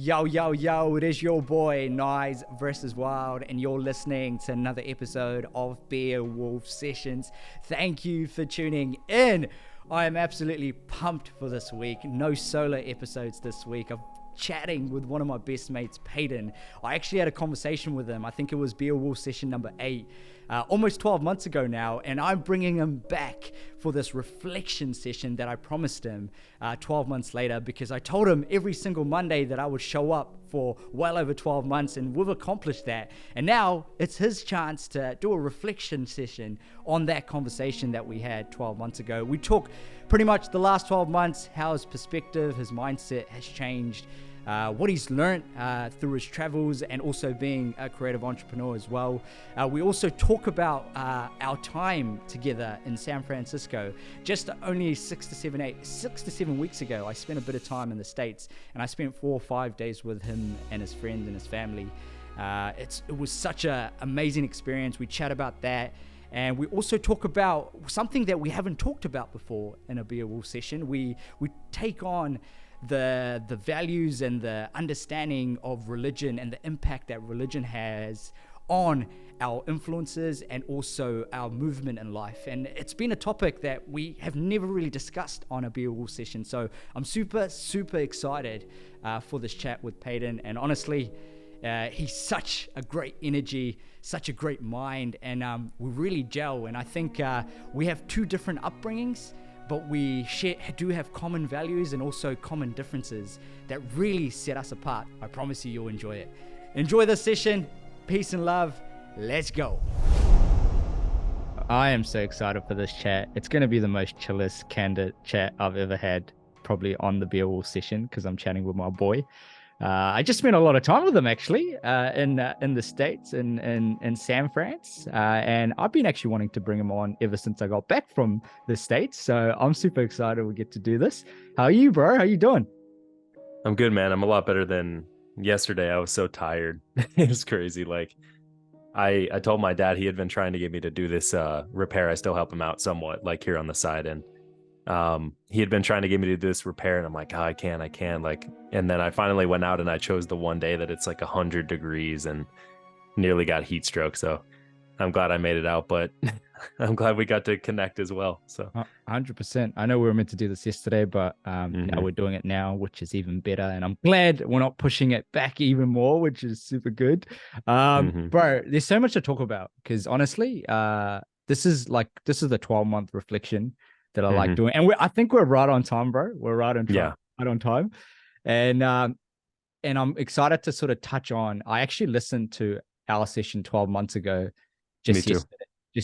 Yo, yo, yo, it is your boy, Nayz versus Wild, and you're listening to another episode of Beowulf Sessions. Thank you for tuning in. I am absolutely pumped for this week. No solo episodes this week. I'm chatting with one of my best mates, Peyton. I actually had a conversation with him. I think it was Beowulf session number 8. Almost 12 months ago now, and I'm bringing him back for this reflection session that I promised him 12 months later, because I told him every single Monday that I would show up for well over 12 months, and we've accomplished that. And now it's his chance to do a reflection session on that conversation that we had 12 months ago. We talk pretty much the last 12 months, how his perspective, his mindset has changed, what he's learned through his travels, and also being a creative entrepreneur as well. We also talk about our time together in San Francisco. Just only 6 to 7 weeks ago, I spent a bit of time in the States, and I spent 4 or 5 days with him and his friends and his family. It was such an amazing experience. We chat about that. And we also talk about something that we haven't talked about before in a Beowulf session. We take on the values and the understanding of religion and the impact that religion has on our influences and also our movement in life. And it's been a topic that we have never really discussed on a Beowulf session. So I'm super excited for this chat with Peyton. And honestly, he's such a great energy, such a great mind, and we really gel. And I think we have 2 different upbringings, but we do have common values and also common differences that really set us apart. I promise you'll enjoy it. Enjoy this session. Peace and love. Let's go. I am so excited for this chat. It's going to be the most chillest, candid chat I've ever had, probably on the Beowulf session, because I'm chatting with my boy. I just spent a lot of time with him actually in the States, in San Fran, and I've been actually wanting to bring him on ever since I got back from the States. So I'm super excited we get to do this. How are you, bro? How you doing? I'm good, man. I'm a lot better than yesterday. I was so tired. It was crazy. Like I told my dad he had been trying to get me to do this repair. I still help him out somewhat, like here on the side, and he had been trying to get me to do this repair, and I'm like, oh, I can, like, and then I finally went out and I chose the one day that it's like 100 degrees and nearly got heat stroke. So I'm glad I made it out, but I'm glad we got to connect as well. So 100%. I know we were meant to do this yesterday, but now we're doing it now, which is even better. And I'm glad we're not pushing it back even more, which is super good. Bro, there's so much to talk about, because honestly, this is the 12-month reflection that I like doing. And I think we're right on time, bro. We're right on time. And I'm excited to sort of touch on, I actually listened to our session 12 months ago, just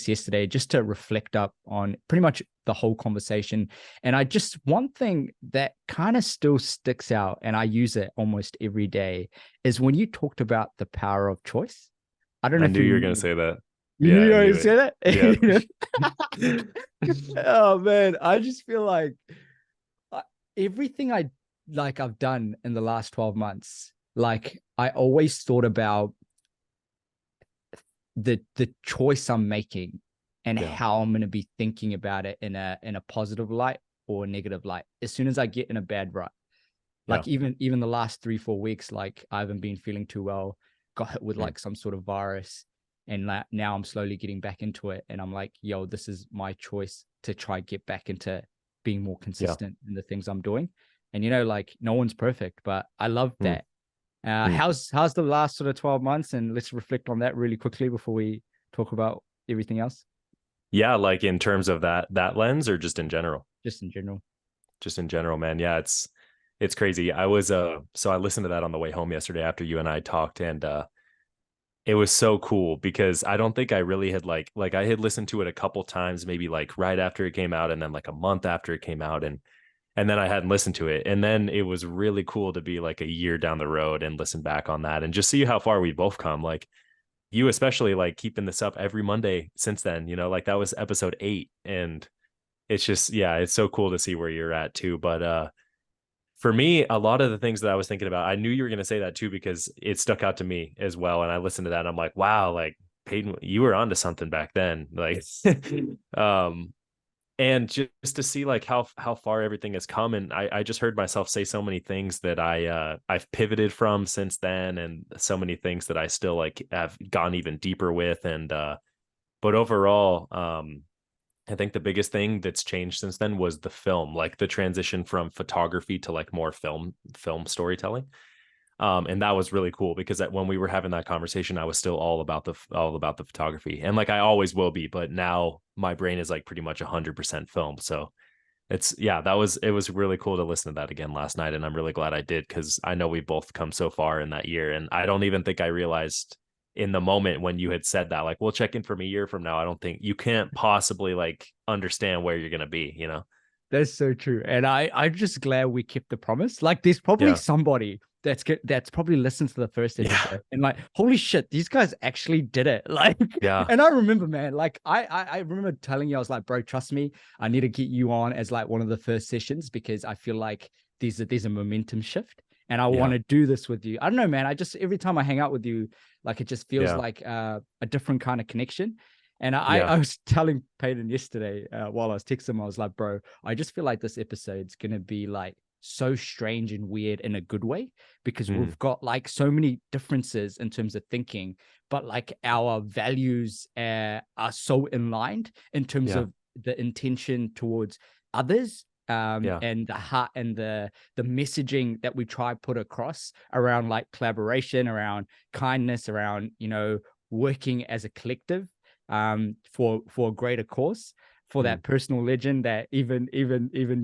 yesterday, just to reflect up on pretty much the whole conversation. And one thing that kind of still sticks out, and I use it almost every day, is when you talked about the power of choice. I knew you were going to say that. You knew you were going to say that? Yeah. Oh man, I just feel like everything I've done in the last 12 months, like I always thought about the choice I'm making and how I'm going to be thinking about it in a positive light or a negative light as soon as I get in a bad rut. Like even the last 3-4 weeks, like I haven't been feeling too well, got hit with like some sort of virus. And now I'm slowly getting back into it. And I'm like, yo, this is my choice to try get back into being more consistent in the things I'm doing. And, like no one's perfect, but I love that. How's the last sort of 12 months? And let's reflect on that really quickly before we talk about everything else. Yeah, like in terms of that lens, or just in general? Just in general. Just in general, man. Yeah, it's crazy. I was so I listened to that on the way home yesterday after you and I talked, and it was so cool because I don't think I really had like I had listened to it a couple times, maybe like right after it came out, and then like a month after it came out, and then I hadn't listened to it. And then it was really cool to be like a year down the road and listen back on that and just see how far we both come. Like you especially, like keeping this up every Monday since then, like that was episode 8. And it's just, it's so cool to see where you're at too. But for me, a lot of the things that I was thinking about, I knew you were going to say that too, because it stuck out to me as well. And I listened to that and I'm like, wow, like Peyton, you were onto something back then. Like, and just to see like how far everything has come. And I just heard myself say so many things that I've pivoted from since then, and so many things that I still like have gone even deeper with. And but overall, I think the biggest thing that's changed since then was the film, like the transition from photography to like more film storytelling. And that was really cool because when we were having that conversation, I was still all about the photography, and like I always will be, but now my brain is like pretty much 100% film. So it was really cool to listen to that again last night, and I'm really glad I did, because I know we both come so far in that year, and I don't even think I realized in the moment when you had said that, like, we'll check in from a year from now. I don't think you can't possibly like understand where you're gonna be, you know? That's so true. And I'm just glad we kept the promise. Like there's probably Yeah. somebody that's probably listened to the first Yeah. episode and like, holy shit, these guys actually did it. Like, Yeah. and I remember, man, like I remember telling you, I was like, bro, trust me, I need to get you on as like one of the first sessions, because I feel like there's a momentum shift. And I want Yeah. to do this with you. I don't know, man. I just every time I hang out with you, like it just feels Yeah. like a different kind of connection. And Yeah. I was telling Peyton yesterday while I was texting him, I was like, bro, I just feel like this episode's gonna be like so strange and weird in a good way, because Mm. we've got like so many differences in terms of thinking, but like our values are so in line in terms Yeah. of the intention towards others, Yeah. and the heart and the messaging that we try put across around like collaboration, around kindness, around, you know, working as a collective, for a greater cause, for Mm. that personal legend that even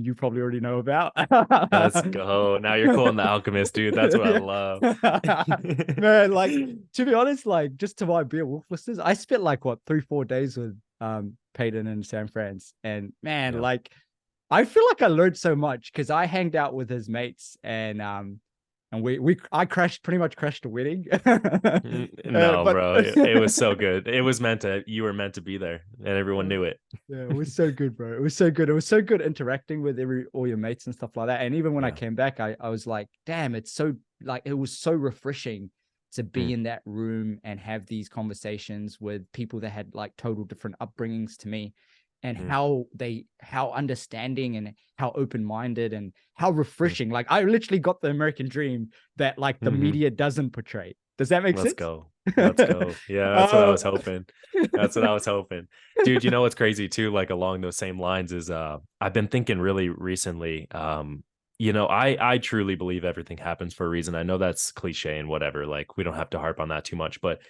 you probably already know about. Let's go. Now you're calling the alchemist, dude. That's what I love. Man, like to be honest, like just to my Beer Wolf listeners, I spent like what 3-4 days with Peyton and San Fran's, and man, Yeah. like I feel like I learned so much because I hanged out with his mates, and we I pretty much crashed a wedding. No, But bro. It was so good. You were meant to be there, and everyone knew it. yeah, it was so good, bro. It was so good. It was so good interacting with all your mates and stuff like that. And even when I Yeah. came back, I was like, damn, it's so like it was so refreshing to be Mm. in that room and have these conversations with people that had like total different upbringings to me, and Mm. how understanding and how open-minded and how Mm. refreshing. Like I literally got the American dream that like the Mm-hmm. media doesn't portray. Does that make Let's sense? go. Let's go. Yeah, that's what I uh, was hoping. That's what I was hoping. Dude, you know what's crazy too, like along those same lines is I've been thinking really recently, you know, I truly believe everything happens for a reason. I know that's cliche and whatever, like we don't have to harp on that too much, but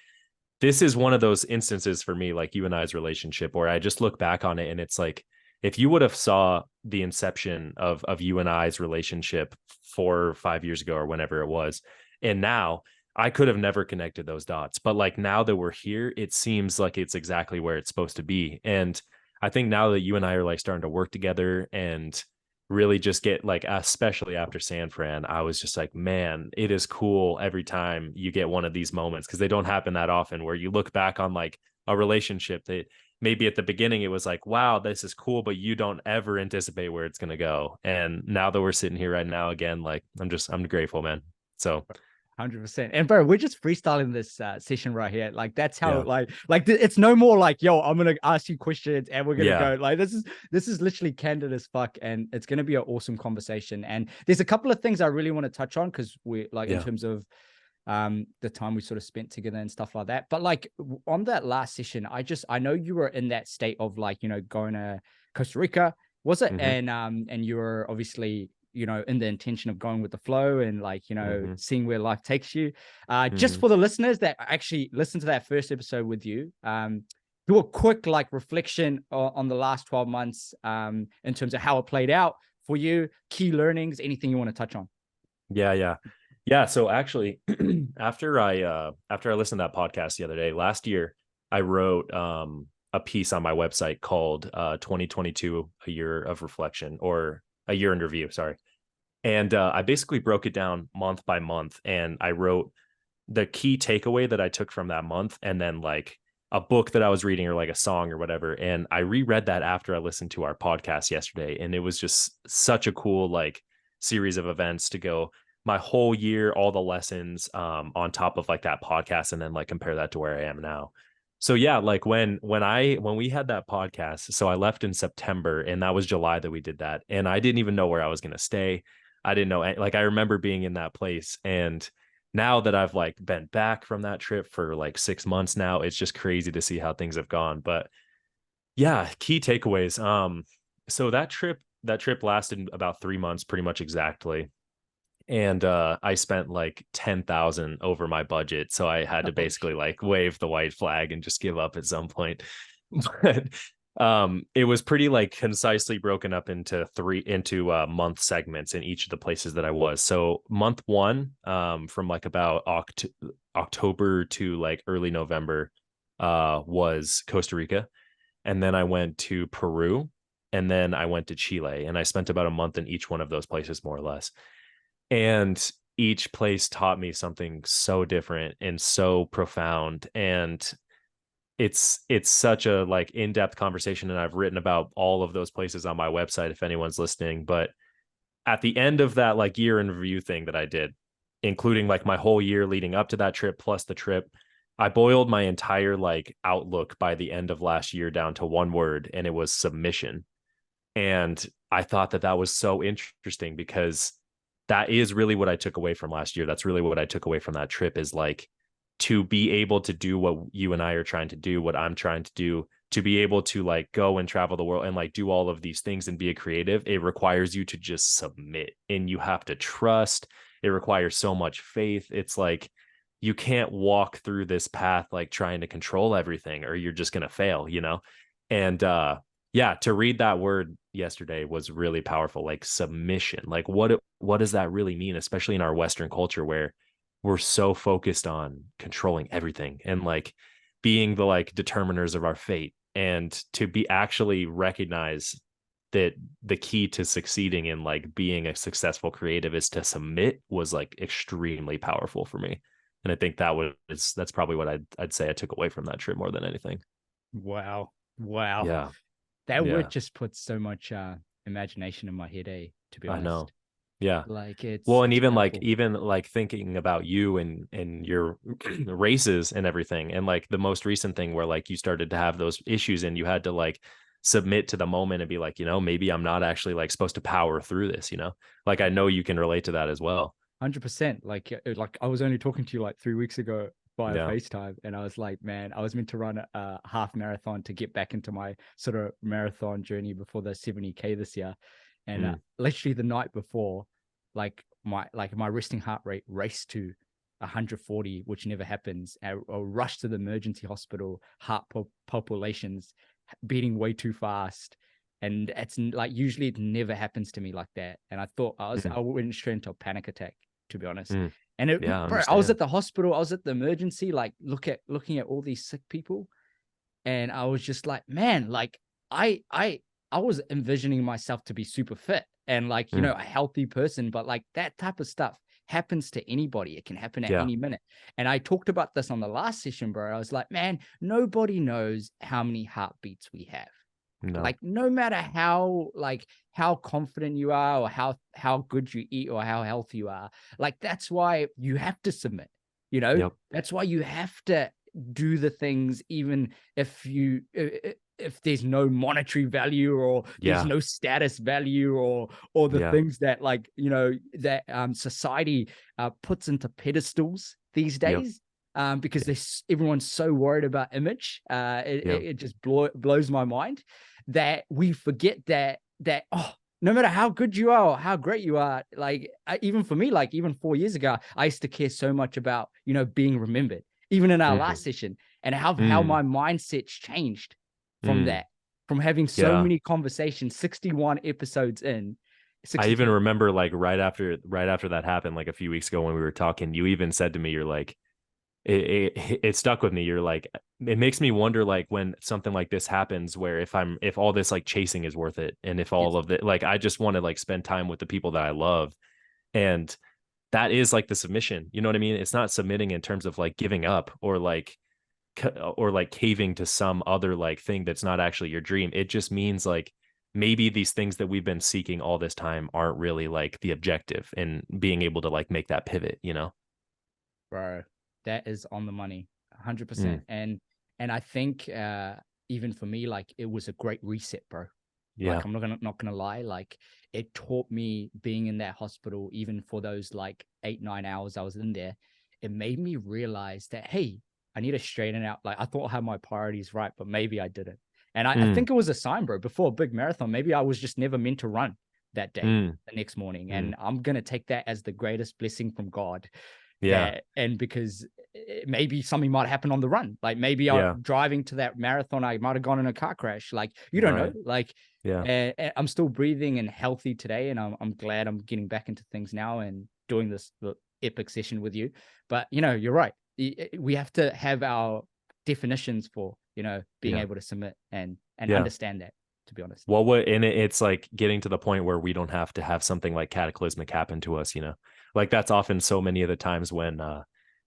this is one of those instances for me, like you and I's relationship, where I just look back on it and it's like, if you would have saw the inception of you and I's relationship 4 or 5 years ago or whenever it was, and now, I could have never connected those dots. But like now that we're here, it seems like it's exactly where it's supposed to be. And I think now that you and I are like starting to work together and really just get like, especially after San Fran, I was just like, man, it is cool every time you get one of these moments, because they don't happen that often, where you look back on like a relationship that maybe at the beginning it was like, wow, this is cool, but you don't ever anticipate where it's going to go. And now that we're sitting here right now again, like I'm grateful, man. So 100%. And bro, we're just freestyling this session right here. Like that's how yeah, it's no more like, yo, I'm gonna ask you questions and we're gonna yeah, go. Like this is literally candid as fuck, and it's gonna be an awesome conversation. And there's a couple of things I really want to touch on, because we like in yeah. terms of the time we sort of spent together and stuff like that. But like on that last session, I know you were in that state of like, you know, going to Costa Rica, was it? Mm-hmm, And you were obviously, you know, in the intention of going with the flow and like, you know, mm-hmm, seeing where life takes you. Just mm-hmm. for the listeners that actually listened to that first episode with you, do a quick like reflection on the last 12 months, in terms of how it played out for you, key learnings, anything you want to touch on. Yeah. So actually, after I listened to that podcast the other day, last year, I wrote a piece on my website called 2022, a year of reflection, or a year in review, sorry. And I basically broke it down month by month, and I wrote the key takeaway that I took from that month, and then like a book that I was reading or like a song or whatever. And I reread that after I listened to our podcast yesterday, and it was just such a cool like series of events to go my whole year, all the lessons on top of like that podcast, and then like compare that to where I am now. So yeah, like when we had that podcast, so I left in September and that was July that we did that. And I didn't even know where I was going to stay. I didn't know, like, I remember being in that place. And now that I've like been back from that trip for like 6 months now, it's just crazy to see how things have gone. But yeah, key takeaways. So that trip lasted about 3 months, pretty much exactly. And I spent like 10,000 over my budget, so I had to Oh, basically like wave the white flag and just give up at some point. But it was pretty like concisely broken up into month segments in each of the places that I was. So month one, from like about October to like early November, was Costa Rica, and then I went to Peru, and then I went to Chile, and I spent about a month in each one of those places, more or less. And each place taught me something so different and so profound. And it's such a like in-depth conversation, and I've written about all of those places on my website if anyone's listening. But at the end of that like year in review thing that I did, including like my whole year leading up to that trip plus the trip, I boiled my entire like outlook by the end of last year down to one word, and it was submission. And I thought that that was so interesting because that is really what I took away from last year. That's really what I took away from that trip, is like to be able to do what you and I are trying to do, what I'm trying to do, to be able to like go and travel the world and like do all of these things and be a creative. It requires you to just submit, and you have to trust. It requires so much faith. It's like you can't walk through this path like trying to control everything, or you're just going to fail, you know? And yeah, to read that word yesterday was really powerful. Like submission, like what does that really mean, especially in our Western culture where we're so focused on controlling everything and like being the like determiners of our fate. And to be actually recognize that the key to succeeding in like being a successful creative is to submit was like extremely powerful for me. And I think that's probably what I'd say I took away from that trip more than anything. wow. Wow. Yeah. That word Yeah. just puts so much imagination in my head, to be I know. honest. Yeah. Like Well, and it's powerful. even like thinking about you and your races and everything, and like the most recent thing where like you started to have those issues and you had to like submit to the moment and be like, maybe I'm not actually like supposed to power through this, like I know you can relate to that as well. 100%. Like I was only talking to you like 3 weeks ago via Yeah. FaceTime, and I was like, man, I was meant to run a half marathon to get back into my sort of marathon journey before the 70K this year. And Mm. literally the night before, my resting heart rate raced to 140, which never happens. I rushed to the emergency hospital, palpitations beating way too fast. And it's like usually it never happens to me like that. And I thought Mm. I went straight into a panic attack, to be honest. Mm. And Yeah, I bro, I was understand. at the hospital, I was at the emergency, like looking at all these sick people, and I was just like, man, like I I I was envisioning myself to be super fit and like, Mm. a healthy person, but like that type of stuff happens to anybody. It can happen at Yeah. any minute. And I talked about this on the last session, bro. I was like, man, nobody knows how many heartbeats we have. No. Like no matter how confident you are or how good you eat or how healthy you are, like that's why you have to submit. Yep. That's why you have to do the things even if there's no monetary value or there's Yeah. no status value or the Yeah. things that that society puts into pedestals these Yep. days, because everyone's so worried about image. Yep. It just blows my mind that we forget that no matter how good you are or how great you are, like even for me, like even 4 years ago, I used to care so much about being remembered. Even in our Mm. last session, and how Mm. my mindset's changed from Mm. that, from having so Yeah. many conversations, 61 episodes in, I even 63. remember like right after that happened, like a few weeks ago when we were talking, you even said to me, you're like, it stuck with me. You're like, it makes me wonder, like when something like this happens, where if all this like chasing is worth it, and if all Yes. of the like, I just want to like spend time with the people that I love. And that is like the submission. You know what I mean? It's not submitting in terms of like giving up or like caving to some other like thing that's not actually your dream. It just means like maybe these things that we've been seeking all this time aren't really like the objective, and being able to like make that pivot. Bro, that is on the money, 100%. Mm. And And I think even for me, like it was a great reset, bro. Yeah. Like I'm not gonna lie, like it taught me being in that hospital, even for those like 8-9 hours I was in there, it made me realize that, hey, I need to straighten out. Like I thought I had my priorities right, but maybe I didn't. And I Mm, think it was a sign, bro, before a big marathon. Maybe I was just never meant to run that day, mm, the next morning. mm. And I'm gonna take that as the greatest blessing from God. Yeah. That, and because maybe something might happen on the run, like maybe I'm Yeah. driving to that marathon, I might have gone in a car crash, like you don't know, Right. like Yeah. I'm still breathing and healthy today, and I'm glad I'm getting back into things now and doing this epic session with you. But you're right, we have to have our definitions for being Yeah. able to submit and Yeah. understand that, to be honest. Well, what and it's like getting to the point where we don't have to have something like cataclysmic happen to us, like that's often so many of the times when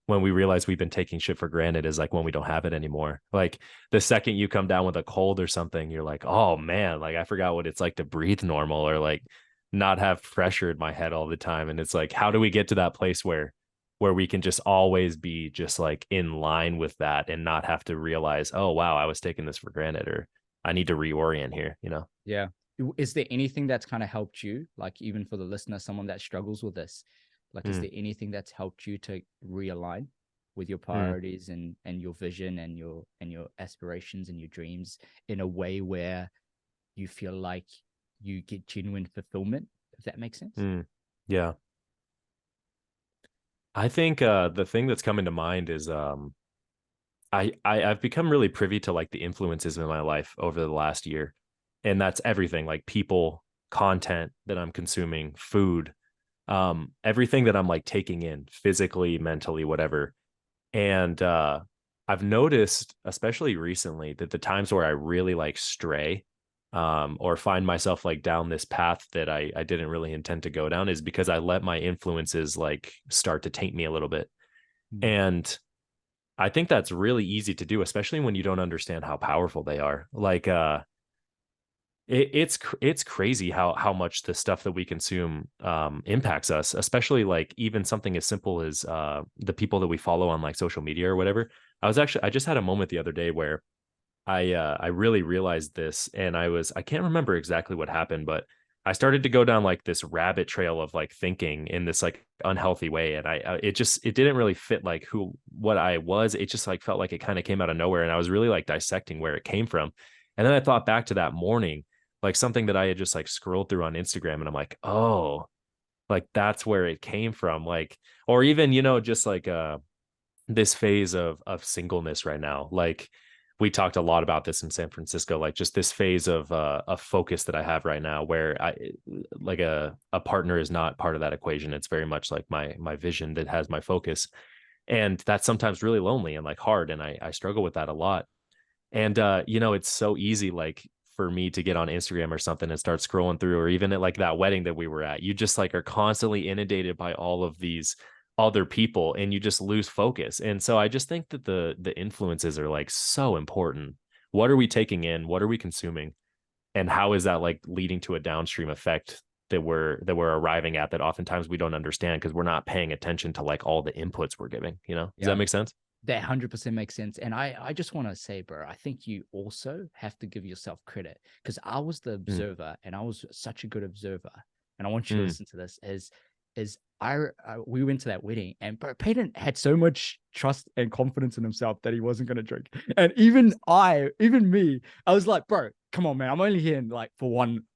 we realize we've been taking shit for granted is like when we don't have it anymore. Like the second you come down with a cold or something, you're like, oh man, like I forgot what it's like to breathe normal or like not have pressure in my head all the time. And it's like, how do we get to that place where we can just always be just like in line with that and not have to realize, oh wow, I was taking this for granted or I need to reorient here. Yeah. Is there anything that's kind of helped you, like even for the listener, someone that struggles with this, like, is Mm, there anything that's helped you to realign with your mm. priorities and your vision and your aspirations and your dreams in a way where you feel like you get genuine fulfillment, if that makes sense? Mm. Yeah. I think the thing that's coming to mind is I've become really privy to like the influences in my life over the last year. And that's everything, like people, content that I'm consuming, food, everything that I'm like taking in physically, mentally, whatever. And I've noticed, especially recently, that the times where I really like stray or find myself like down this path that I didn't really intend to go down is because I let my influences like start to taint me a little bit. Mm. And I think that's really easy to do, especially when you don't understand how powerful they are. Like it's crazy how much the stuff that we consume impacts us, especially like even something as simple as the people that we follow on like social media or whatever. I just had a moment the other day where I really realized this, and I can't remember exactly what happened, but I started to go down like this rabbit trail of like thinking in this like unhealthy way, and it didn't really fit like what I was. It just like felt like it kind of came out of nowhere, and I was really like dissecting where it came from, and then I thought back to that morning, like something that I had just like scrolled through on Instagram, and I'm like, oh, like that's where it came from, like, or even just like this phase of singleness right now, like we talked a lot about this in San Francisco, like just this phase of focus that I have right now where I like a partner is not part of that equation. It's very much like my vision that has my focus. And that's sometimes really lonely and like hard. And I struggle with that a lot. And it's so easy like for me to get on Instagram or something and start scrolling through, or even at like that wedding that we were at, you just like are constantly inundated by all of these other people and you just lose focus. And so I just think that the influences are like so important. What are we taking in? What are we consuming? And how is that like leading to a downstream effect that we're arriving at that oftentimes we don't understand because we're not paying attention to like all the inputs we're giving, Does that Yeah. make sense? That 100% makes sense. And I just want to say, bro, I think you also have to give yourself credit, because I was the Mm, observer and I was such a good observer. And I want you to mm, listen to this is we went to that wedding, and bro, Peyton had so much trust and confidence in himself that he wasn't going to drink. And even me, I was like, bro, come on, man. I'm only here I'm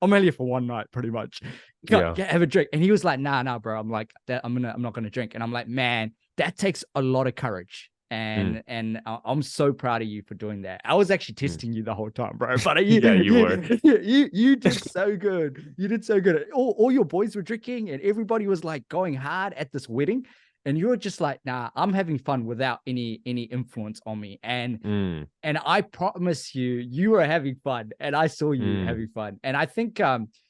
only here for one night pretty much. yeah. Have a drink. And he was like, nah, bro. I'm like, I'm not going to drink. And I'm like, man, that takes a lot of courage. Mm, I'm so proud of you for doing that. I was actually mm. testing you the whole time, bro. But you, Yeah, you were. you did so good. You did so good. All your boys were drinking, and everybody was like going hard at this wedding, and you were just like, nah, I'm having fun without any influence on me. Mm, And I promise you, you were having fun, and I saw you mm, having fun. And I think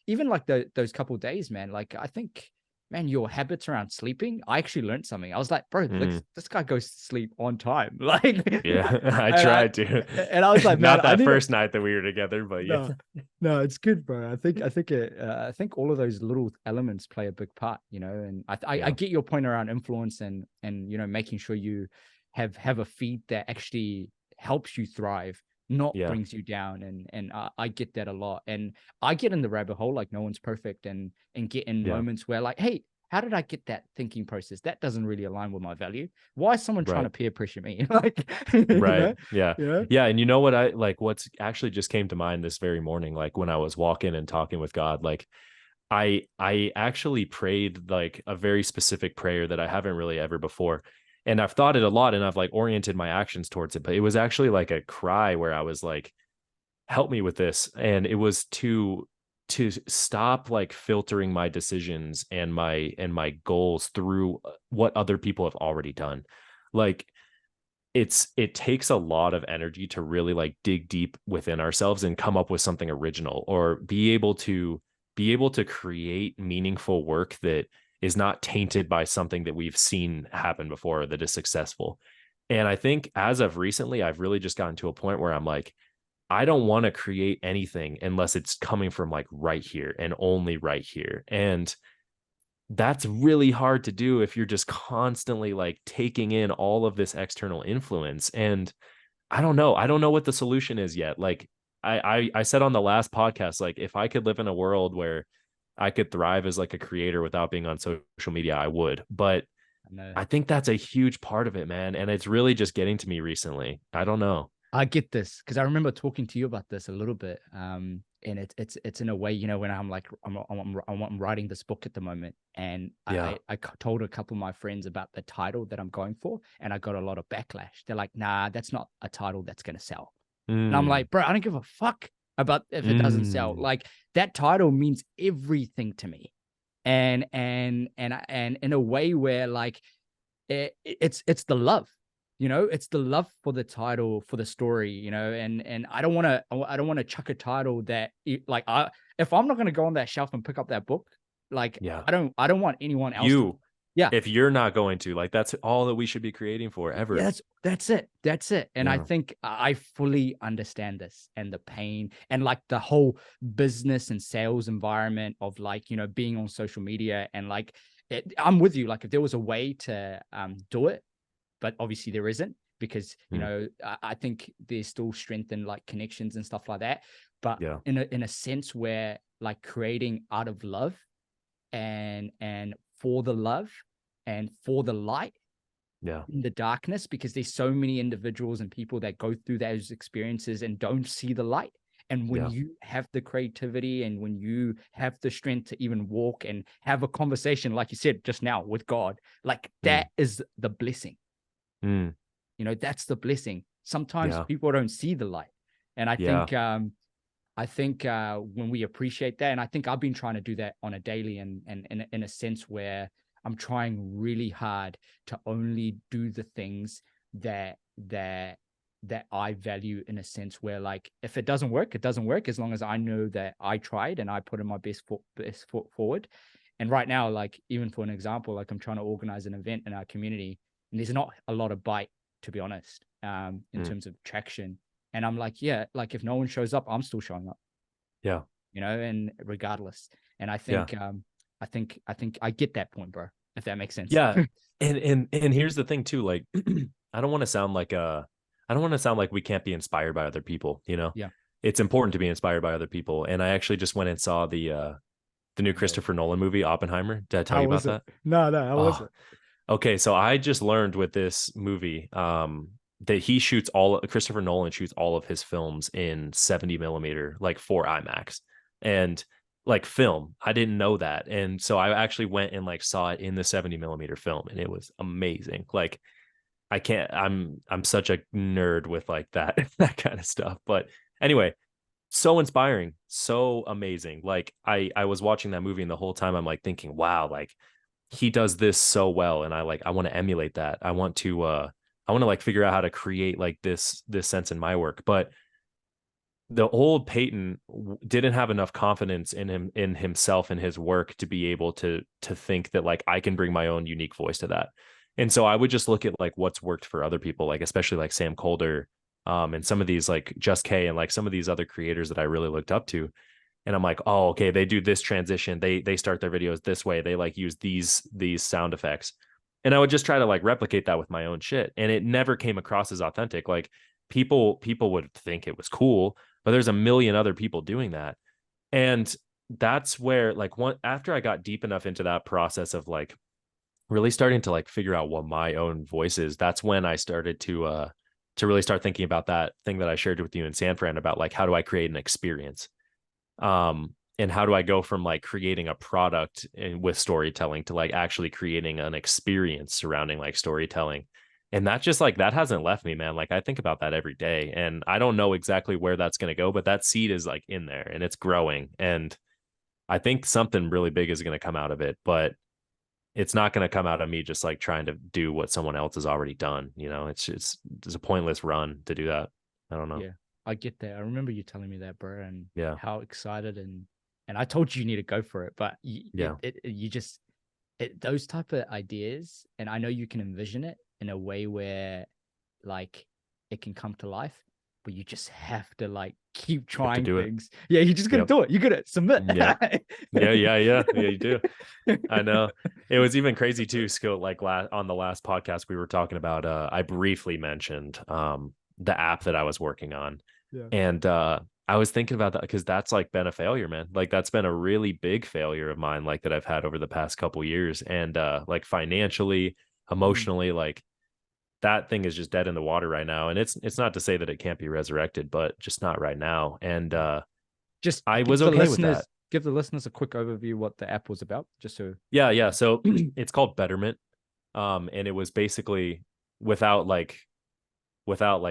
even like those couple of days, man, like I think, man, your habits around sleeping, I actually learned something. I was like, bro, mm. this guy goes to sleep on time. Like, Yeah, I and tried to. and I was like, man, Not I that need to. first night that we were together, but yeah. No, no, it's good, bro. I think all of those little elements play a big part, and I Yeah. get your point around influence and making sure you have a feed that actually helps you thrive, not Yeah. brings you down. And I get that a lot. And I get in the rabbit hole, like no one's perfect, and get in Yeah. moments where like, hey, how did I get that thinking process? That doesn't really align with my value. Why is someone trying to Right. peer pressure me? Like, you Right. know, Yeah. yeah. Yeah. And you know what I like, what's actually just came to mind this very morning, like when I was walking and talking with God, like I actually prayed like a very specific prayer that I haven't really ever before. And I've thought it a lot and I've like oriented my actions towards it, but it was actually like a cry where I was like, help me with this. And it was to stop like filtering my decisions and my goals through what other people have already done. Like it takes a lot of energy to really like dig deep within ourselves and come up with something original, or be able to create meaningful work that is not tainted by something that we've seen happen before that is successful. And I think as of recently, I've really just gotten to a point where I'm like, I don't want to create anything unless it's coming from like right here and only right here. And that's really hard to do if you're just constantly like taking in all of this external influence. And I don't know what the solution is yet. Like I said on the last podcast, like if I could live in a world where I could thrive as like a creator without being on social media, I would. But I know. I think that's a huge part of it, man. And it's really just getting to me recently. I don't know. I get this because I remember talking to you about this a little bit. And it's in a way, when I'm like I'm writing this book at the moment, and Yeah. I told a couple of my friends about the title that I'm going for, and I got a lot of backlash. They're like, "Nah, that's not a title that's gonna sell." And I'm Mm, like, "Bro, I don't give a fuck about if it doesn't sell. mm, Like that title means everything to me." And in a way where like it's the love, it's the love for the title, for the story, and I don't want to chuck a title that like if I'm not going to go on that shelf and pick up that book, like yeah. I don't want anyone else to. You, Yeah. if you're not going to, like, that's all that we should be creating for Yeah, ever. that's it. And I Yeah. think I fully understand this and the pain and like the whole business and sales environment of like, being on social media and like I'm with you. Like if there was a way to do it, but obviously there isn't, because Mm, I think there's still strength in like connections and stuff like that. But yeah. in a sense where like creating out of love and for the love and for the light Yeah. in the darkness, because there's so many individuals and people that go through those experiences and don't see the light. And when Yeah. you have the creativity and when you have the strength to even walk and have a conversation, like you said just now, with God, like Mm, that is the blessing. mm, That's the blessing. Sometimes yeah. people don't see the light. And Yeah. I think when we appreciate that, and I think I've been trying to do that on a daily and in a sense where I'm trying really hard to only do the things that I value, in a sense where like if it doesn't work, it doesn't work, as long as I know that I tried and I put in my best foot forward. And right now, like even for an example, like I'm trying to organize an event in our community, and there's not a lot of bite, to be honest, in Mm, terms of traction. And I'm like, yeah, like if no one shows up, I'm still showing up, yeah. and regardless. And I Yeah. think, I think I get that point, bro, if that makes sense. Yeah. And here's the thing too, like I don't want to sound like I don't want to sound like we can't be inspired by other people, you know. Yeah. It's important to be inspired by other people. And I actually just went and saw the new No. Christopher Nolan movie, Oppenheimer. Did I tell How you was about it? that? No, how was Oh, it? okay. So I just learned with this movie that Christopher Nolan shoots all of his films in 70 millimeter, like for IMAX. And like film. I didn't know that. And so I actually went and like saw it in the 70 millimeter film, and it was amazing. Like I'm such a nerd with like that that kind of stuff. But anyway, so inspiring, so amazing. Like I was watching that movie, and the whole time I'm like thinking, wow, like he does this so well, and I want to emulate that. I want to like figure out how to create like this sense in my work. But the old Peyton didn't have enough confidence in himself and his work to be able to think that like I can bring my own unique voice to that. And so I would just look at like what's worked for other people, like especially like Sam Colder, and some of these like Just K and like some of these other creators that I really looked up to. And I'm like, oh, okay, they do this transition. They start their videos this way. They like use these sound effects. And I would just try to like replicate that with my own shit. And it never came across as authentic. Like people would think it was cool, but there's a million other people doing that. And that's where like after I got deep enough into that process of like really starting to like figure out what my own voice is, that's when I started to really start thinking about that thing that I shared with you in San Fran about like, how do I create an experience? And how do I go from like creating a product with storytelling to like actually creating an experience surrounding like storytelling? And that just like, that hasn't left me, man. Like I think about that every day, and I don't know exactly where that's going to go, but that seed is like in there and it's growing. And I think something really big is going to come out of it, but it's not going to come out of me just like trying to do what someone else has already done. You know, it's a pointless run to do that. I don't know. Yeah, I get that. I remember you telling me that, bro, and Yeah. how excited and I told you need to go for it, but Yeah. you just those type of ideas, and I know you can envision it in a way where like it can come to life, but you just have to like keep trying things. Yeah, you just gotta do it. You gotta submit. Yeah. Yeah, you do. I know. It was even crazy too, Skill, like on the last podcast we were talking about, I briefly mentioned the app that I was working on. Yeah. And I was thinking about that because that's like been a failure, man. Like that's been a really big failure of mine, like that I've had over the past couple years. And like financially, emotionally, like that thing is just dead in the water right now. And it's not to say that it can't be resurrected, but just not right now. And just I was okay with that. Give the listeners a quick overview what the app was about, just so. Yeah. So it's called Betterment. And it was basically without like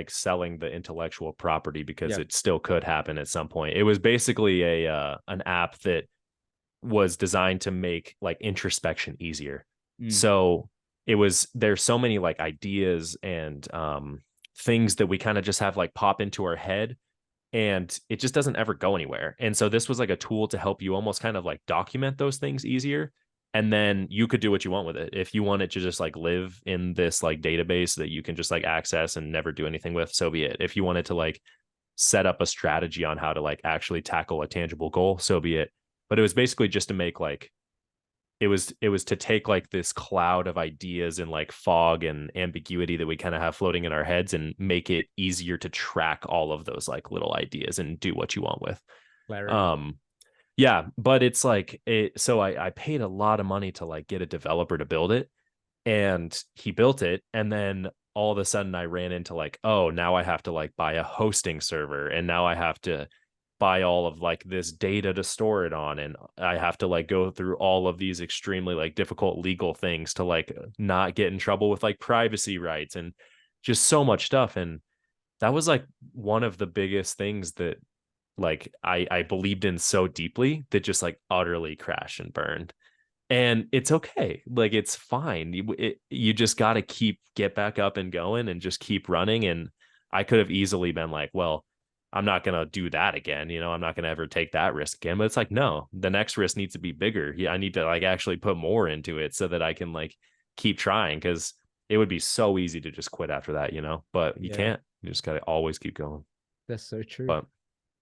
selling the intellectual property, because it still could happen at some point. It was basically an app that was designed to make like introspection easier. So there's so many like ideas and things that we kind of just have like pop into our head, and it just doesn't ever go anywhere. And so this was like a tool to help you almost kind of like document those things easier. And then you could do what you want with it. If you want it to just like live in this like database that you can just like access and never do anything with, so be it. If you wanted to like set up a strategy on how to like actually tackle a tangible goal, so be it. But it was basically just to make like, it was to take like this cloud of ideas and like fog and ambiguity that we kind of have floating in our heads and make it easier to track all of those like little ideas and do what you want with. Clarity. Yeah, but it's like so I paid a lot of money to like get a developer to build it, and he built it, and then all of a sudden I ran into like, oh, now I have to like buy a hosting server, and now I have to buy all of like this data to store it on, and I have to like go through all of these extremely like difficult legal things to like not get in trouble with like privacy rights and just so much stuff. And that was like one of the biggest things that like I believed in so deeply that just like utterly crashed and burned. And it's okay. Like it's fine. You just got to get back up and going and just keep running. And I could have easily been like, well, I'm not going to do that again. You know, I'm not going to ever take that risk again. But it's like, no, the next risk needs to be bigger. Yeah, I need to like actually put more into it so that I can like keep trying, because it would be so easy to just quit after that, you know, but you can't. You just got to always keep going. That's so true. But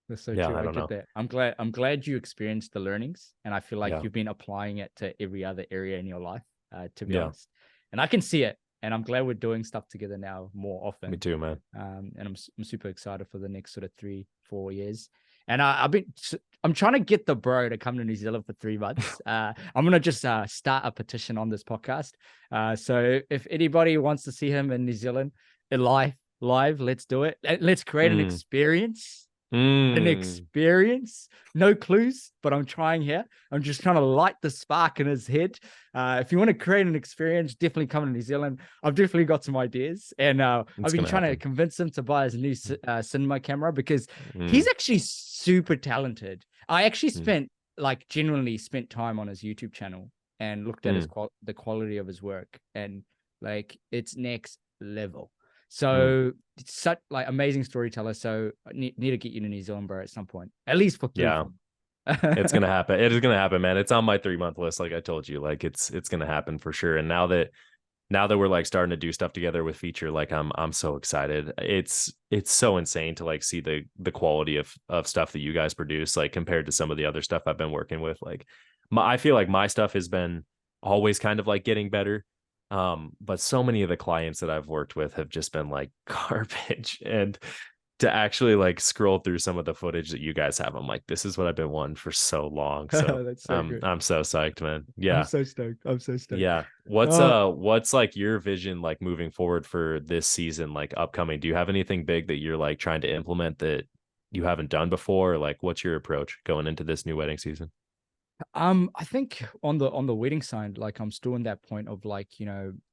that's so true. I get that. I'm glad you experienced the learnings, and I feel like you've been applying it to every other area in your life, to be honest. And I can see it, and I'm glad we're doing stuff together now more often. Me too, man. And I'm super excited for the next sort of 3-4 years. And I'm trying to get the bro to come to New Zealand for 3 months. I'm gonna just start a petition on this podcast. So if anybody wants to see him in New Zealand live, let's do it. Let's create an experience. An experience. No clues, but I'm trying here. I'm just trying to light the spark in his head. If you want to create an experience, definitely come to New Zealand. I've definitely got some ideas, and I've been trying to convince him to buy his new cinema camera, because he's actually super talented. I actually genuinely spent time on his YouTube channel and looked at the quality of his work, and like it's next level. So such like amazing storyteller. So I need to get you to New Zealand, bro, at some point, at least for 3 months. It's gonna happen. It is gonna happen, man. It's on my 3-month list, like I told you. Like it's gonna happen for sure. And now that we're like starting to do stuff together with Feature, like I'm so excited. It's so insane to like see the quality of stuff that you guys produce, like compared to some of the other stuff I've been working with. Like I feel like my stuff has been always kind of like getting better, But so many of the clients that I've worked with have just been like garbage. And to actually like scroll through some of the footage that you guys have, I'm like, this is what I've been wanting for so long. So That's so good. I'm so psyched, man. I'm Yeah. so stoked. I'm so stoked. Yeah. Uh, What's like your vision like moving forward for this season, like upcoming? Do you have anything big that you're like trying to implement that you haven't done before? Like what's your approach going into this new wedding season? I think on the wedding side, like I'm still in that point of like,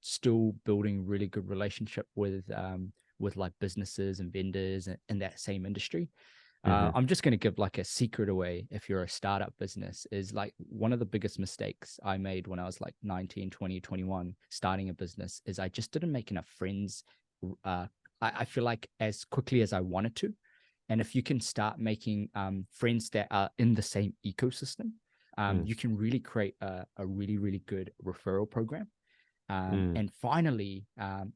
still building really good relationship with like businesses and vendors in that same industry. Mm-hmm. I'm just going to give like a secret away. If you're a startup business, is like one of the biggest mistakes I made when I was like 19, 20, 21, starting a business is I just didn't make enough friends. Uh, I feel like as quickly as I wanted to. And if you can start making friends that are in the same ecosystem, Mm, you can really create a really, really good referral program. mm, And finally,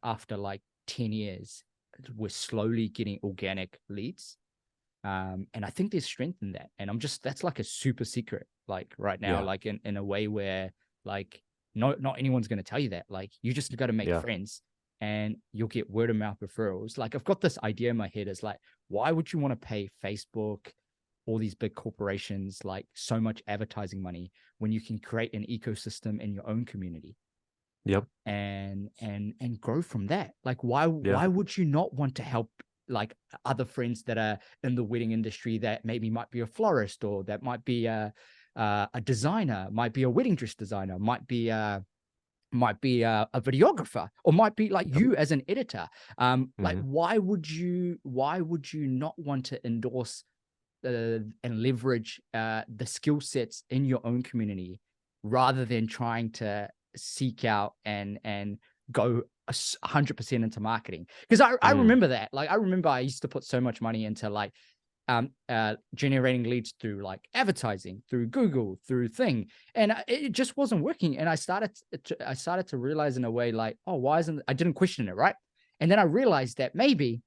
after like 10 years, we're slowly getting organic leads. And I think there's strength in that. And that's like a super secret, like right now, yeah. like in a way where like not anyone's going to tell you that. Like you just got to make Yeah. friends and you'll get word of mouth referrals. Like I've got this idea in my head is like, why would you want to pay Facebook, all these big corporations, like so much advertising money when you can create an ecosystem in your own community Yep. and grow from that? Like why Yeah. why would you not want to help like other friends that are in the wedding industry that maybe might be a florist or that might be a designer, might be a wedding dress designer, might be a videographer, or might be like Yep. you as an editor. Like Mm-hmm. why would you not want to endorse and leverage the skill sets in your own community rather than trying to seek out and go 100% into marketing? Because I Mm, remember that. Like I remember I used to put so much money into like generating leads through like advertising, through Google, through thing, and it just wasn't working. And I started to realize in a way like, oh, why isn't I didn't question it, right? And then I realized that maybe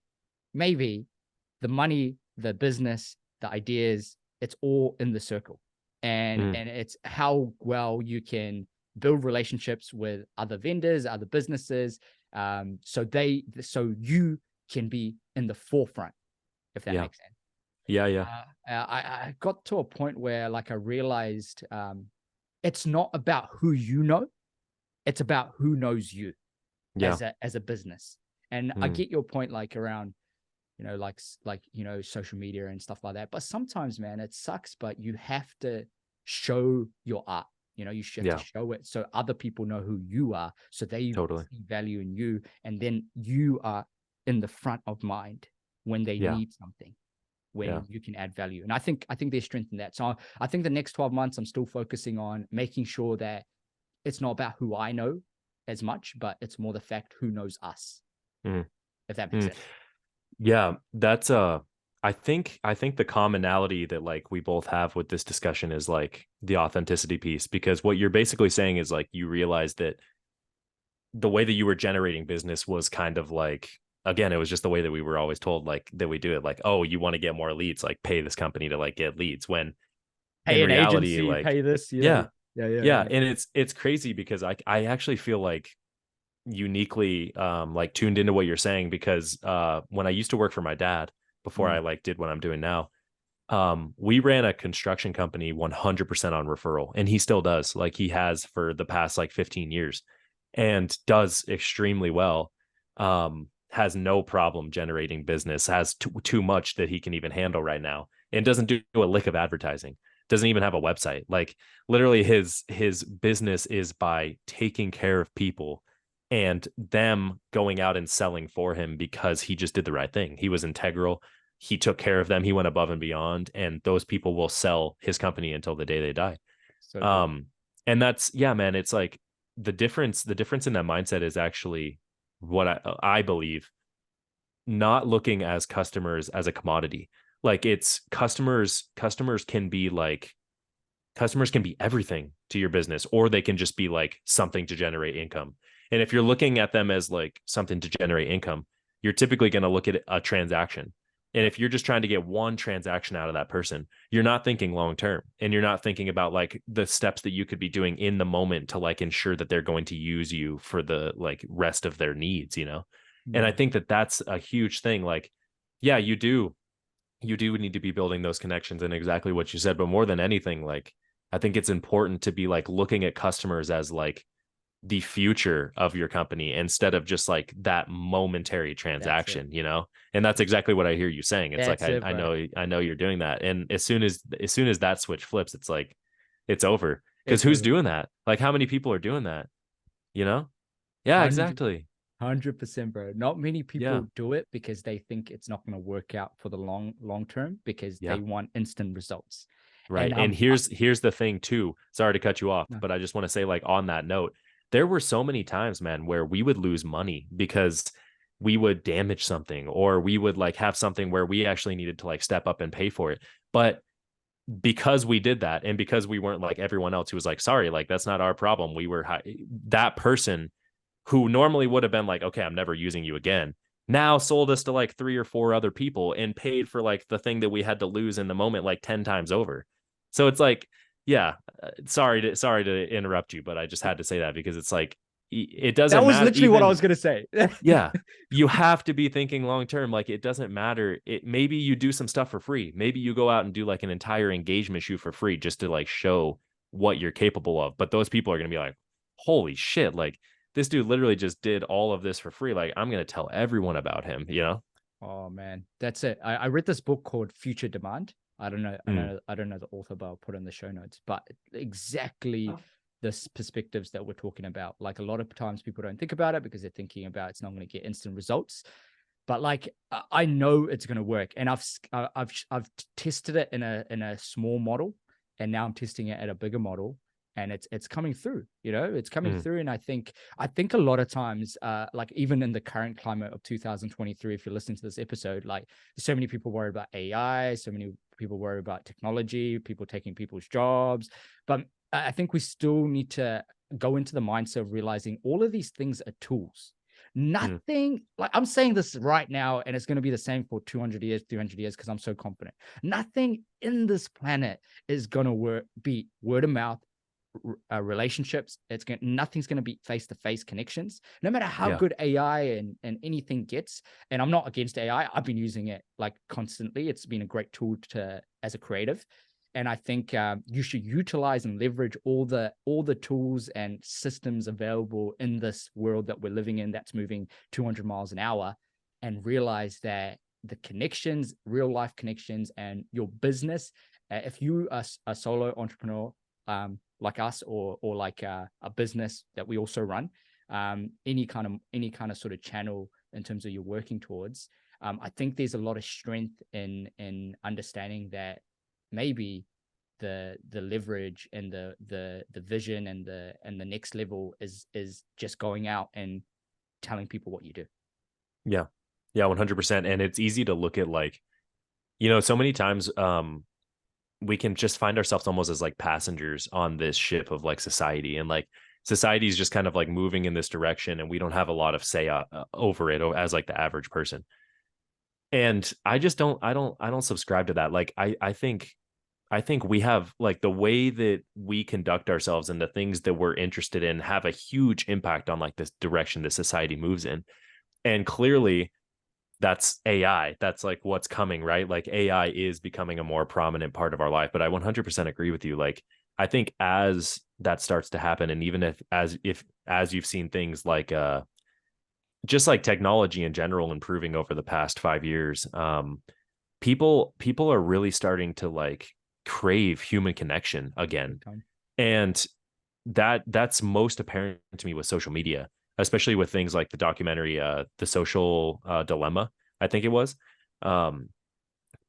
the money, the business, the ideas, it's all in the circle. And mm, and it's how well you can build relationships with other vendors, other businesses, so you can be in the forefront, if that yeah. makes sense. Yeah. Yeah. I got to a point where like I realized it's not about who you know, it's about who knows you Yeah. as a business. And I Mm, get your point, like around social media and stuff like that. But sometimes, man, it sucks, but you have to show your art. You should have to yeah. show it so other people know who you are, so they Totally. see value in you, and then you are in the front of mind when they Yeah. need something, Yeah. when you can add value. And I think there's strength in that. So I think the next 12 months, I'm still focusing on making sure that it's not about who I know as much, but it's more the fact who knows us, Mm, if that makes mm. sense. Yeah. That's I think the commonality that like we both have with this discussion is like the authenticity piece, because what you're basically saying is like you realize that the way that you were generating business was kind of like, again, it was just the way that we were always told like that we do it, like, oh, you want to get more leads, like pay this company to like get leads, when in Pay an reality, agency, like, pay this. Yeah. yeah, Yeah. Yeah. yeah. Yeah. And it's crazy because I actually feel like uniquely like tuned into what you're saying, because when I used to work for my dad before I Mm. like did what I'm doing now, we ran a construction company 100% on referral, and he still does, like he has for the past like 15 years, and does extremely well. Has no problem generating business, has too much that he can even handle right now, and doesn't do a lick of advertising, doesn't even have a website. Like literally his business is by taking care of people and them going out and selling for him, because he just did the right thing. He was integral, he took care of them, he went above and beyond, and those people will sell his company until the day they die. So good. um and that's, yeah, man, it's like the difference in that mindset is actually what I believe, not looking as customers as a commodity. Like it's customers can be like, customers can be everything to your business, or they can just be like something to generate income. And if you're looking at them as like something to generate income, you're typically going to look at a transaction. And if you're just trying to get one transaction out of that person, you're not thinking long term, and you're not thinking about like the steps that you could be doing in the moment to like ensure that they're going to use you for the like rest of their needs, you know? And I Mm. think that that's a huge thing. Like, yeah, you do need to be building those connections and exactly what you said, but more than anything, like I think it's important to be like looking at customers as like the future of your company instead of just like that momentary That's it. transaction, you know? And that's exactly what I hear you saying. It's like That's it, I bro. know I know you're doing that. And as soon as that switch flips, it's like it's over. Because It's who's over. doing that? Like how many people are doing that? You know? Yeah, 100, exactly. 100%, bro. Not many Yeah. people do it because they think it's not going to work out for the long term because Yeah. they want instant results. Right. And And here's the thing too. Sorry to cut you off, no, but I just want to say like on that note, there were so many times, man, where we would lose money because we would damage something or we would like have something where we actually needed to like step up and pay for it. But because we did that and because we weren't like everyone else who was like, sorry, like that's not our problem. We were that person who normally would have been like, okay, I'm never using you again, now sold us to like 3 or 4 other people and paid for like the thing that we had to lose in the moment like 10 times over. So it's like, yeah, sorry to interrupt you, but I just had to say that because it's like it that doesn't was matter literally what I even. was going to say. Yeah, you have to be thinking long term. Like it doesn't matter. It maybe you do some stuff for free. Maybe you go out and do like an entire engagement shoot for free just to like show what you're capable of. But those people are gonna be like, holy shit, like this dude literally just did all of this for free. Like I'm gonna tell everyone about him, you know? Oh man, that's it. I read this book called Future Demand. I don't know. Mm, I don't know the author, but I'll put it in the show notes. But exactly this perspectives that we're talking about. Like a lot of times people don't think about it because they're thinking about it's not going to get instant results. But like I know it's going to work, and I've tested it in a small model, and now I'm testing it at a bigger model, and it's coming through. You know, it's coming mm, through, and I think a lot of times, like even in the current climate of 2023, if you're listening to this episode, like so many people worry about AI, so many people worry about technology, people taking people's jobs, but I think we still need to go into the mindset of realizing all of these things are tools. mm, Nothing, like I'm saying this right now, and it's going to be the same for 200 years, 300 years, because I'm so confident. Nothing in this planet is going to be word of mouth relationships. Nothing's going to be face-to-face connections, no matter how yeah. good AI and anything gets. And I'm not against AI. I've been using it like constantly. It's been a great tool to as a creative. And I think you should utilize and leverage all the tools and systems available in this world that we're living in that's moving 200 miles an hour, and realize that the connections, real life connections, and your business, if you are a solo entrepreneur, like us, or like a business that we also run, any kind of sort of channel in terms of you're working towards, I think there's a lot of strength in understanding that maybe the leverage and the vision and the next level is just going out and telling people what you do. Yeah. Yeah, 100%. And it's easy to look at like, so many times we can just find ourselves almost as like passengers on this ship of like society, and like society is just kind of like moving in this direction and we don't have a lot of say over it as like the average person. And I don't subscribe to that. Like I think we have like the way that we conduct ourselves and the things that we're interested in have a huge impact on like this direction that society moves in. And clearly that's AI. That's like what's coming, right? Like AI is becoming a more prominent part of our life. But I 100% agree with you. Like I think as that starts to happen, and even if you've seen things like just like technology in general improving over the past 5 years, people are really starting to like crave human connection again. Big time. And that's most apparent to me with social media, especially with things like the documentary The Social Dilemma, I think it was. um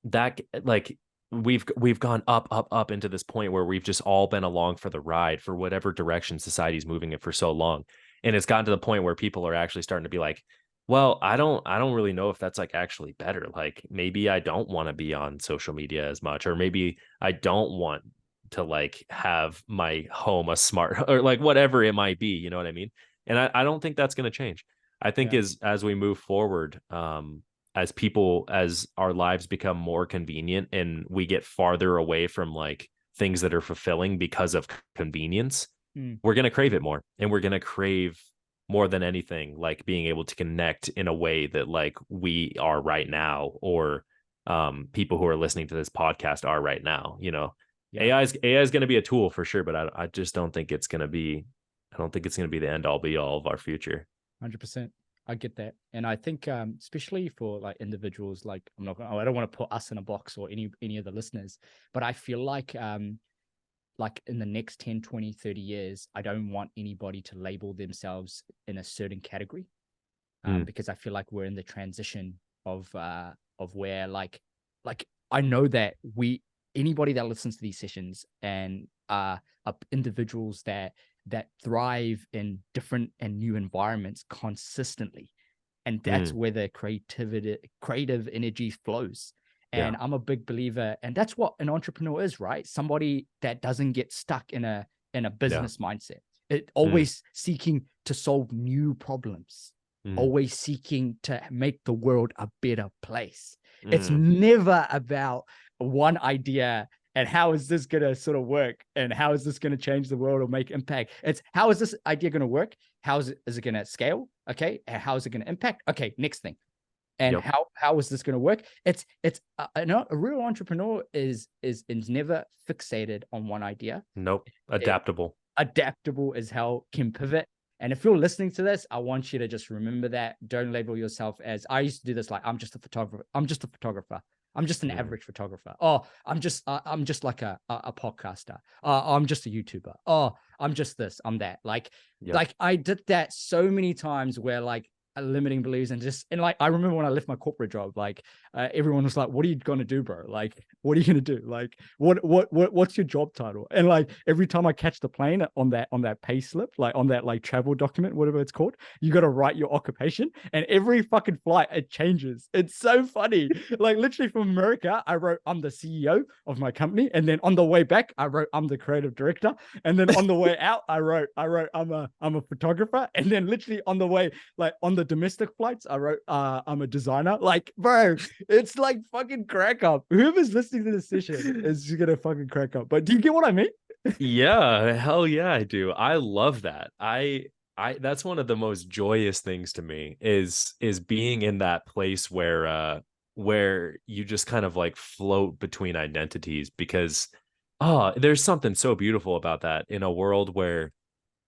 that like we've gone up into this point where we've just all been along for the ride for whatever direction society's moving it for so long. And it's gotten to the point where people are actually starting to be like, well, I don't really know if that's like actually better. Like maybe I don't want to be on social media as much, or maybe I don't want to like have my home a smart or like whatever it might be, you know what I mean? And I don't think that's going to change. I think Yeah. as we move forward, as our lives become more convenient and we get farther away from like things that are fulfilling because of convenience, we're going to crave it more, and we're going to crave more than anything like being able to connect in a way that like we are right now, or people who are listening to this podcast are right now. AI is going to be a tool for sure, but I just don't think it's going to be the end all be all of our future. 100%. I get that. And I think, especially for like individuals, like I don't want to put us in a box or any of the listeners, but I feel like in the next 10, 20, 30 years, I don't want anybody to label themselves in a certain category, because I feel like we're in the transition of where like I know that anybody that listens to these sessions and are individuals that thrive in different and new environments consistently. And that's where the creative energy flows. And I'm a big believer, and that's what an entrepreneur is, right? Somebody that doesn't get stuck in a business mindset. It always seeking to solve new problems, always seeking to make the world a better place. It's never about one idea and how is this going to sort of work, and how is this going to change the world or make impact. It's how is this idea going to work? Is it going to scale? Okay. And how is it going to impact? Okay. Next thing. And how is this going to work? It's a real entrepreneur is never fixated on one idea. Nope. Adaptable. Adaptable as hell, can pivot. And if you're listening to this, I want you to just remember that. Don't label yourself as, I used to do this, like, I'm just a photographer. I'm just an average photographer. Oh, I'm just like a podcaster. I'm just a YouTuber. Oh, I'm just this, I'm that. Like I did that so many times where like limiting beliefs and like I remember when I left my corporate job, like everyone was like, "What are you gonna do, bro? Like, what are you gonna do? Like, what's your job title?" And like every time I catch the plane on that pay slip, like on that like travel document, whatever it's called, you got to write your occupation, and every fucking flight it changes. It's so funny. Like literally from America, I wrote I'm the CEO of my company, and then on the way back, I wrote I'm the creative director, and then on the way out, I wrote I'm a photographer, and then literally on the way, like on the domestic flights, I wrote I'm a designer. Like, bro, it's like fucking crack up. Whoever's listening to this session is just gonna fucking crack up. But do you get what I mean? Yeah, hell yeah, I do. I love that. I that's one of the most joyous things to me is being in that place where you just kind of like float between identities, because there's something so beautiful about that in a world where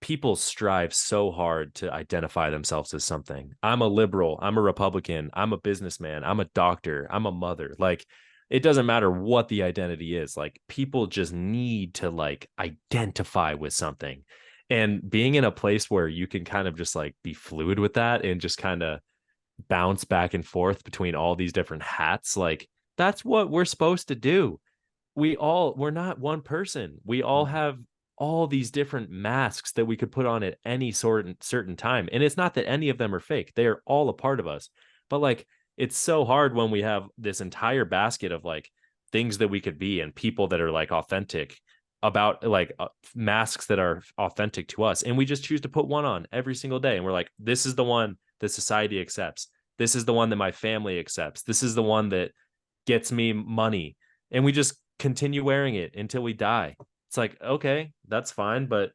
people strive so hard to identify themselves as something. I'm a liberal, I'm a Republican, I'm a businessman, I'm a doctor, I'm a mother. Like, it doesn't matter what the identity is. Like, people just need to like identify with something. And being in a place where you can kind of just like be fluid with that and just kind of bounce back and forth between all these different hats, like that's what we're supposed to do. We're not one person. We all have all these different masks that we could put on at any certain time. And it's not that any of them are fake. They are all a part of us. But like, it's so hard when we have this entire basket of like things that we could be and people that are like authentic about like masks that are authentic to us. And we just choose to put one on every single day. And we're like, this is the one that society accepts. This is the one that my family accepts. This is the one that gets me money. And we just continue wearing it until we die. It's like, okay, that's fine, but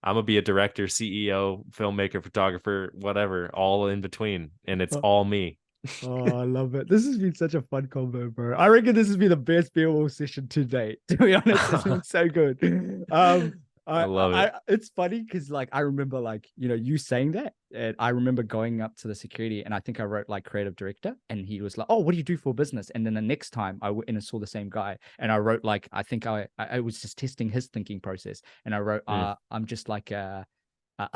I'm gonna be a director, CEO, filmmaker, photographer, whatever, all in between, and it's all me. Oh, I love it. This has been such a fun combo, bro. I reckon this has been the best Beowulf session to date. To be honest, it's been so good. I love it. It's funny because like I remember like you saying that, and I remember going up to the security, and I think I wrote like creative director, and he was like, "Oh, what do you do for business?" And then the next time I went and saw the same guy, and I wrote like I think I was just testing his thinking process, and I wrote I'm just like a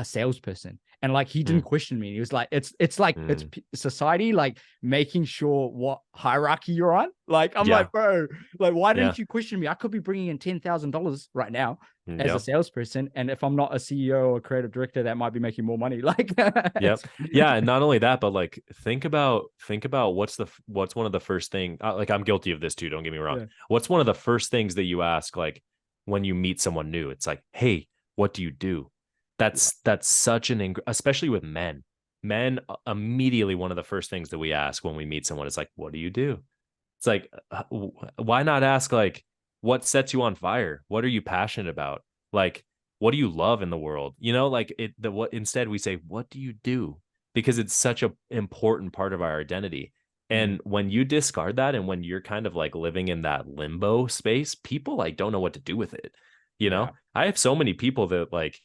salesperson, and like he didn't question me. He was like, it's like it's society like making sure what hierarchy you're on. Like I'm like, bro, like why didn't you question me? I could be bringing in $10,000 right now as a salesperson, and if I'm not a CEO or creative director, that might be making more money. Like, yeah, and not only that, but like think about what's one of the first thing. Like I'm guilty of this too. Don't get me wrong. Yeah. What's one of the first things that you ask like when you meet someone new? It's like, hey, what do you do? That's such especially with men. men immediately, one of the first things that we ask when we meet someone is like, what do you do? It's like, why not ask like, what sets you on fire? What are you passionate about? Like, what do you love in the world? You know, like what instead we say, what do you do? Because it's such a important part of our identity. Mm, And when you discard that and when you're kind of like living in that limbo space, people like don't know what to do with it. You yeah. know, I have so many people that like,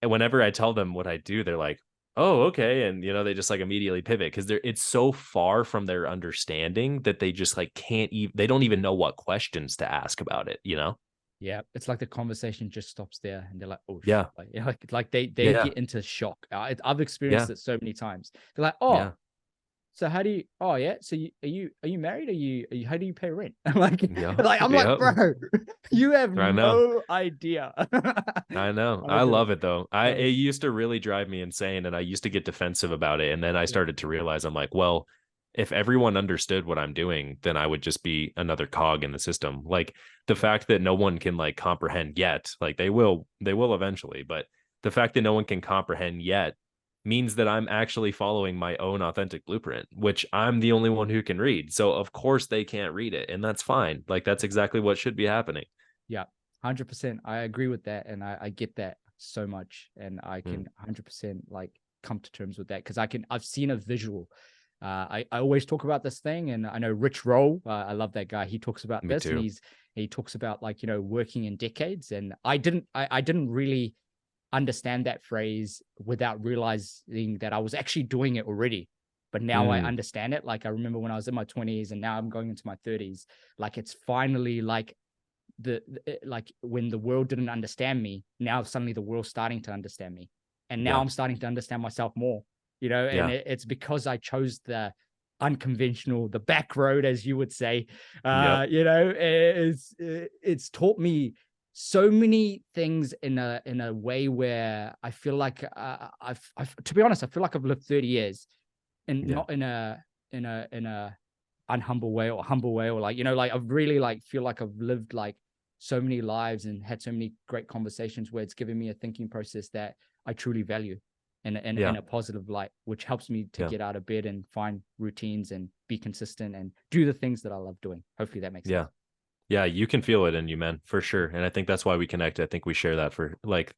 and whenever I tell them what I do, they're like, oh, okay. And, you know, they just like immediately pivot because it's so far from their understanding that they just like can't even, they don't even know what questions to ask about it, you know? Yeah, it's like the conversation just stops there, and they're like, "Oh shit!" Yeah. Like, yeah, like they Yeah. get into shock. I've experienced Yeah. it so many times. They're like, "Oh, Yeah. so how do you? Oh yeah, so are you married? How do you pay rent?" I'm like, Yeah. I'm like, Yeah. bro, you have I know. no idea. I know. I'm I like, love it though. oh, It used to really drive me insane and I used to get defensive about it. And then I yeah, started to realize I'm like, well, if everyone understood what I'm doing, then I would just be another cog in the system. Like the yeah, fact that no one can like comprehend yet, like they will eventually, but the fact that no one can comprehend yet means that I'm actually following my own authentic blueprint, which I'm the only one who can read. So of course they can't read it, and that's fine. Like that's exactly what should be happening. yeah, 100%. I agree with that, and I get that so much, and I Mm, can 100% like come to terms with that because I've seen a visual. I always talk about this thing, and I know Rich Roll. I love that guy. He talks about me this, and too. he talks about like working in decades. And I didn't really understand that phrase without realizing that I was actually doing it already. But now I Mm, understand it. Like I remember when I was in my 20s, and now I'm going into my 30s. Like it's finally like like when the world didn't understand me, now suddenly the world's starting to understand me, and now yeah. I'm starting to understand myself more, and Yeah. it's because I chose the unconventional, the back road, as you would say. Yep. It's taught me so many things in a way where I feel like I've to be honest, I feel like I've lived 30 years, and Yeah. not in a unhumble way or humble way, or like like I've really like feel like I've lived like so many lives and had so many great conversations where it's given me a thinking process that I truly value in Yeah. a positive light, which helps me to Yeah. get out of bed and find routines and be consistent and do the things that I love doing. Hopefully that makes sense. Yeah. Yeah. You can feel it in you, man, for sure. And I think that's why we connect. I think we share that for like,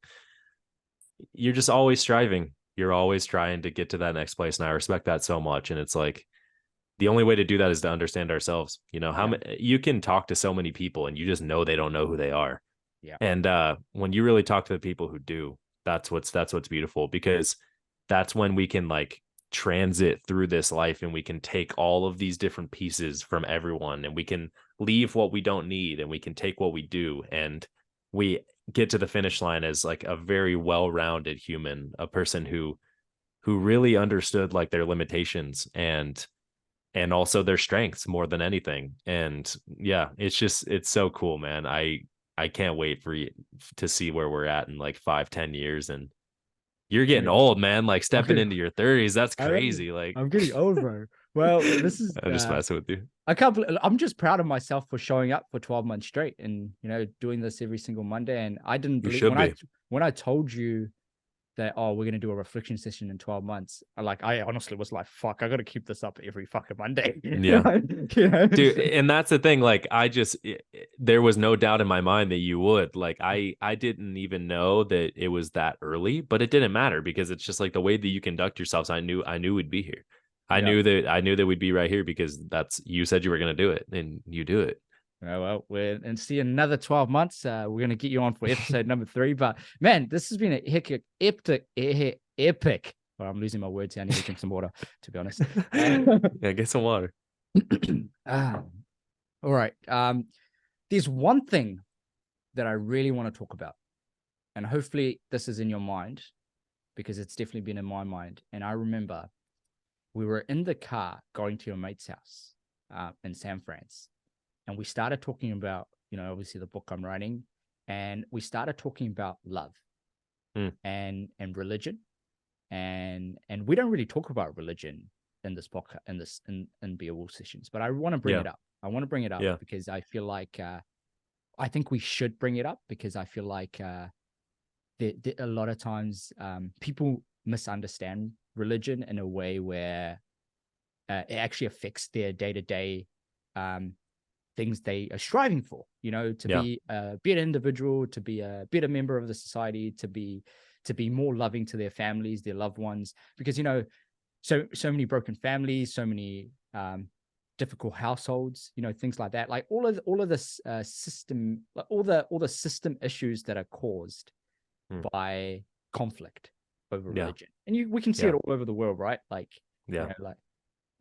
you're just always striving. You're always trying to get to that next place. And I respect that so much. And it's like, the only way to do that is to understand ourselves. You know, how Yeah. many you can talk to so many people and you just know they don't know who they are. Yeah. And when you really talk to the people who do, that's what's beautiful because that's when we can like transit through this life and we can take all of these different pieces from everyone and we can leave what we don't need and we can take what we do and we get to the finish line as like a very well-rounded human, a person who really understood like their limitations and also their strengths more than anything. And yeah, it's so cool, man. I can't wait for you to see where we're at in like 5-10 years. And you're getting Yeah. old, man, like I'm stepping getting, into your 30s. That's I know. crazy. Like I'm getting old, bro. Well, this is I'm just messing with you. I can't believe, I'm just proud of myself for showing up for 12 months straight and doing this every single Monday. And I didn't You believe should be. when I told you that, oh, we're gonna do a reflection session in 12 months. I honestly was like, fuck, I gotta keep this up every fucking Monday. Yeah. Dude, and that's the thing, like there was no doubt in my mind that you would. Like I didn't even know that it was that early, but it didn't matter because it's just like the way that you conduct yourself. So I knew we'd be here. Yeah. I knew that we'd be right here because that's you said you were going to do it and you do it. Oh, well, and see another 12 months. We're gonna get you on for episode number 3. But man, this has been a epic. Well, I'm losing my words here. I need to drink some water, to be honest. Yeah, get some water. All right. There's one thing that I really want to talk about, and hopefully this is in your mind because it's definitely been in my mind. And I remember we were in the car going to your mate's house in San France, and we started talking about, obviously the book I'm writing, and we started talking about love Mm, and religion, and we don't really talk about religion in this podcast, in Beowulf sessions, but I want to bring yeah. it up. I want to bring it up Yeah. because I feel like I think we should bring it up because I feel like a lot of times people misunderstand religion in a way where it actually affects their day-to-day things they are striving for, to be a better individual, to be a better member of the society, to be more loving to their families, their loved ones, because so many broken families, so many difficult households, things like that, like all of this system, like all the system issues that are caused by conflict over religion. And we can see it all over the world, right? Like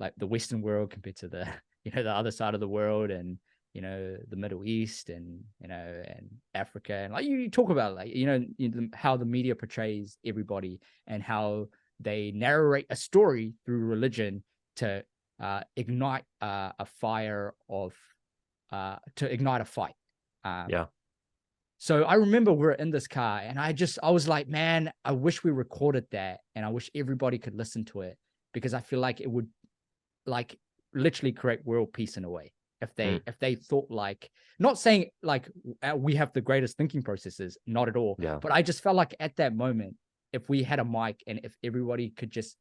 like the Western world compared to the the other side of the world, and the Middle East, and and Africa, and like you talk about, like how the media portrays everybody, and how they narrate a story through religion to ignite a fire of to ignite a fight. So I remember we're in this car, and I was like, man, I wish we recorded that, and I wish everybody could listen to it, because I feel like it would like literally create world peace in a way, if they thought, like, not saying like we have the greatest thinking processes, not at all, but I just felt like at that moment, if we had a mic and if everybody could just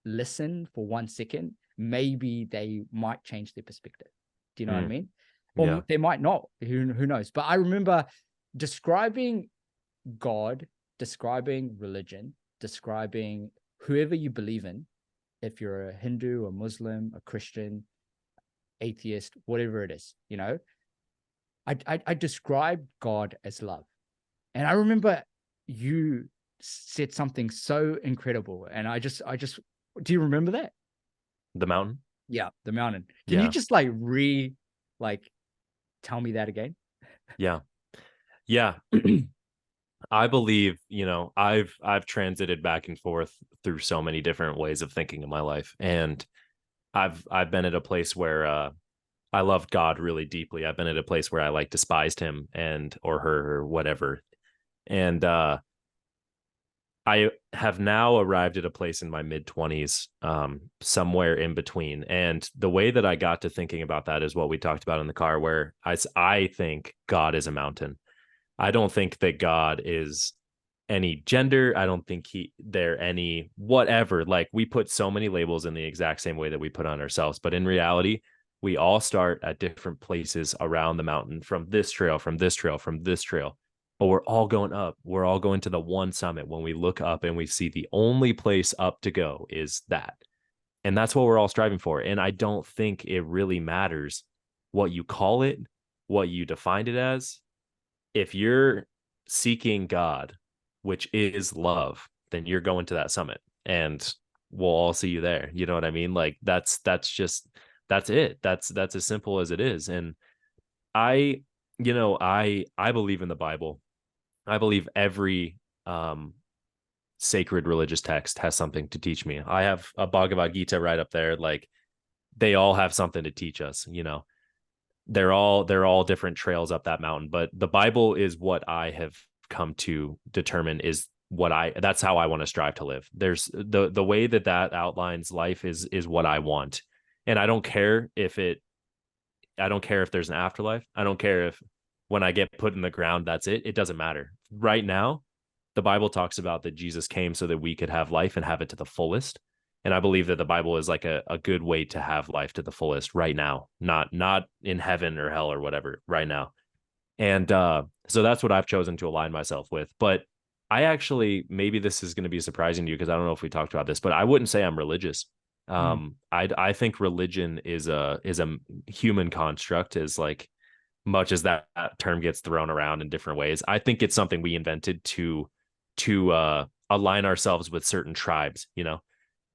listen for 1 second, maybe they might change their perspective. Do you know what I mean? Or they might not, who knows? But I remember describing God, describing religion, describing whoever you believe in, if you're a Hindu, a Muslim, a Christian, atheist, whatever it is, I described God as love. And I remember you said something so incredible. And I just, do you remember that? The mountain? Yeah, the mountain. Can you just like tell me that again? Yeah. I believe, I've transited back and forth through so many different ways of thinking in my life. And I've been at a place where I loved God really deeply. I've been at a place where I like despised him or her or whatever. And I have now arrived at a place in my mid-20s, somewhere in between. And the way that I got to thinking about that is what we talked about in the car, where I think God is a mountain. I don't think that God is any gender. I don't think they're any whatever. Like, we put so many labels in the exact same way that we put on ourselves. But in reality, we all start at different places around the mountain, from this trail, from this trail, from this trail. But we're all going up. We're all going to the one summit. When we look up and we see the only place up to go is that. And that's what we're all striving for. And I don't think it really matters what you call it, what you defined it as. If you're seeking God, which is love, then you're going to that summit, and we'll all see you there. You know what I mean? Like, that's it. That's as simple as it is. And I believe in the Bible. I believe every sacred religious text has something to teach me. I have a Bhagavad Gita right up there. Like, they all have something to teach us, They're all different trails up that mountain, but the Bible is what I have come to determine is that's how I want to strive to live. There's the way that outlines life is what I want. And I don't care if there's an afterlife. I don't care if when I get put in the ground, that's it. It doesn't matter. Right now, the Bible talks about that Jesus came so that we could have life and have it to the fullest. And I believe that the Bible is like a good way to have life to the fullest right now, not in heaven or hell or whatever, right now. And so that's what I've chosen to align myself with. But I actually, maybe this is going to be surprising to you, because I don't know if we talked about this, but I wouldn't say I'm religious. I think religion is a human construct, as like much as that term gets thrown around in different ways. I think it's something we invented to align ourselves with certain tribes.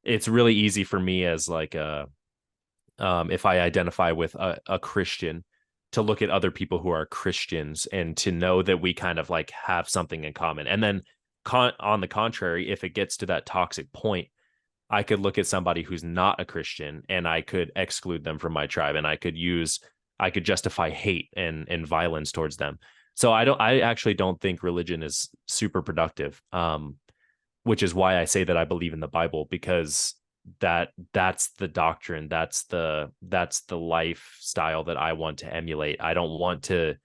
It's really easy for me as like if I identify with a Christian, to look at other people who are Christians and to know that we kind of like have something in common. And then on the contrary, if it gets to that toxic point, I could look at somebody who's not a Christian and I could exclude them from my tribe, and I could justify hate and violence towards them. So I actually don't think religion is super productive. Which is why I say that I believe in the Bible, because that's the doctrine, that's the lifestyle that I want to emulate. I don't want to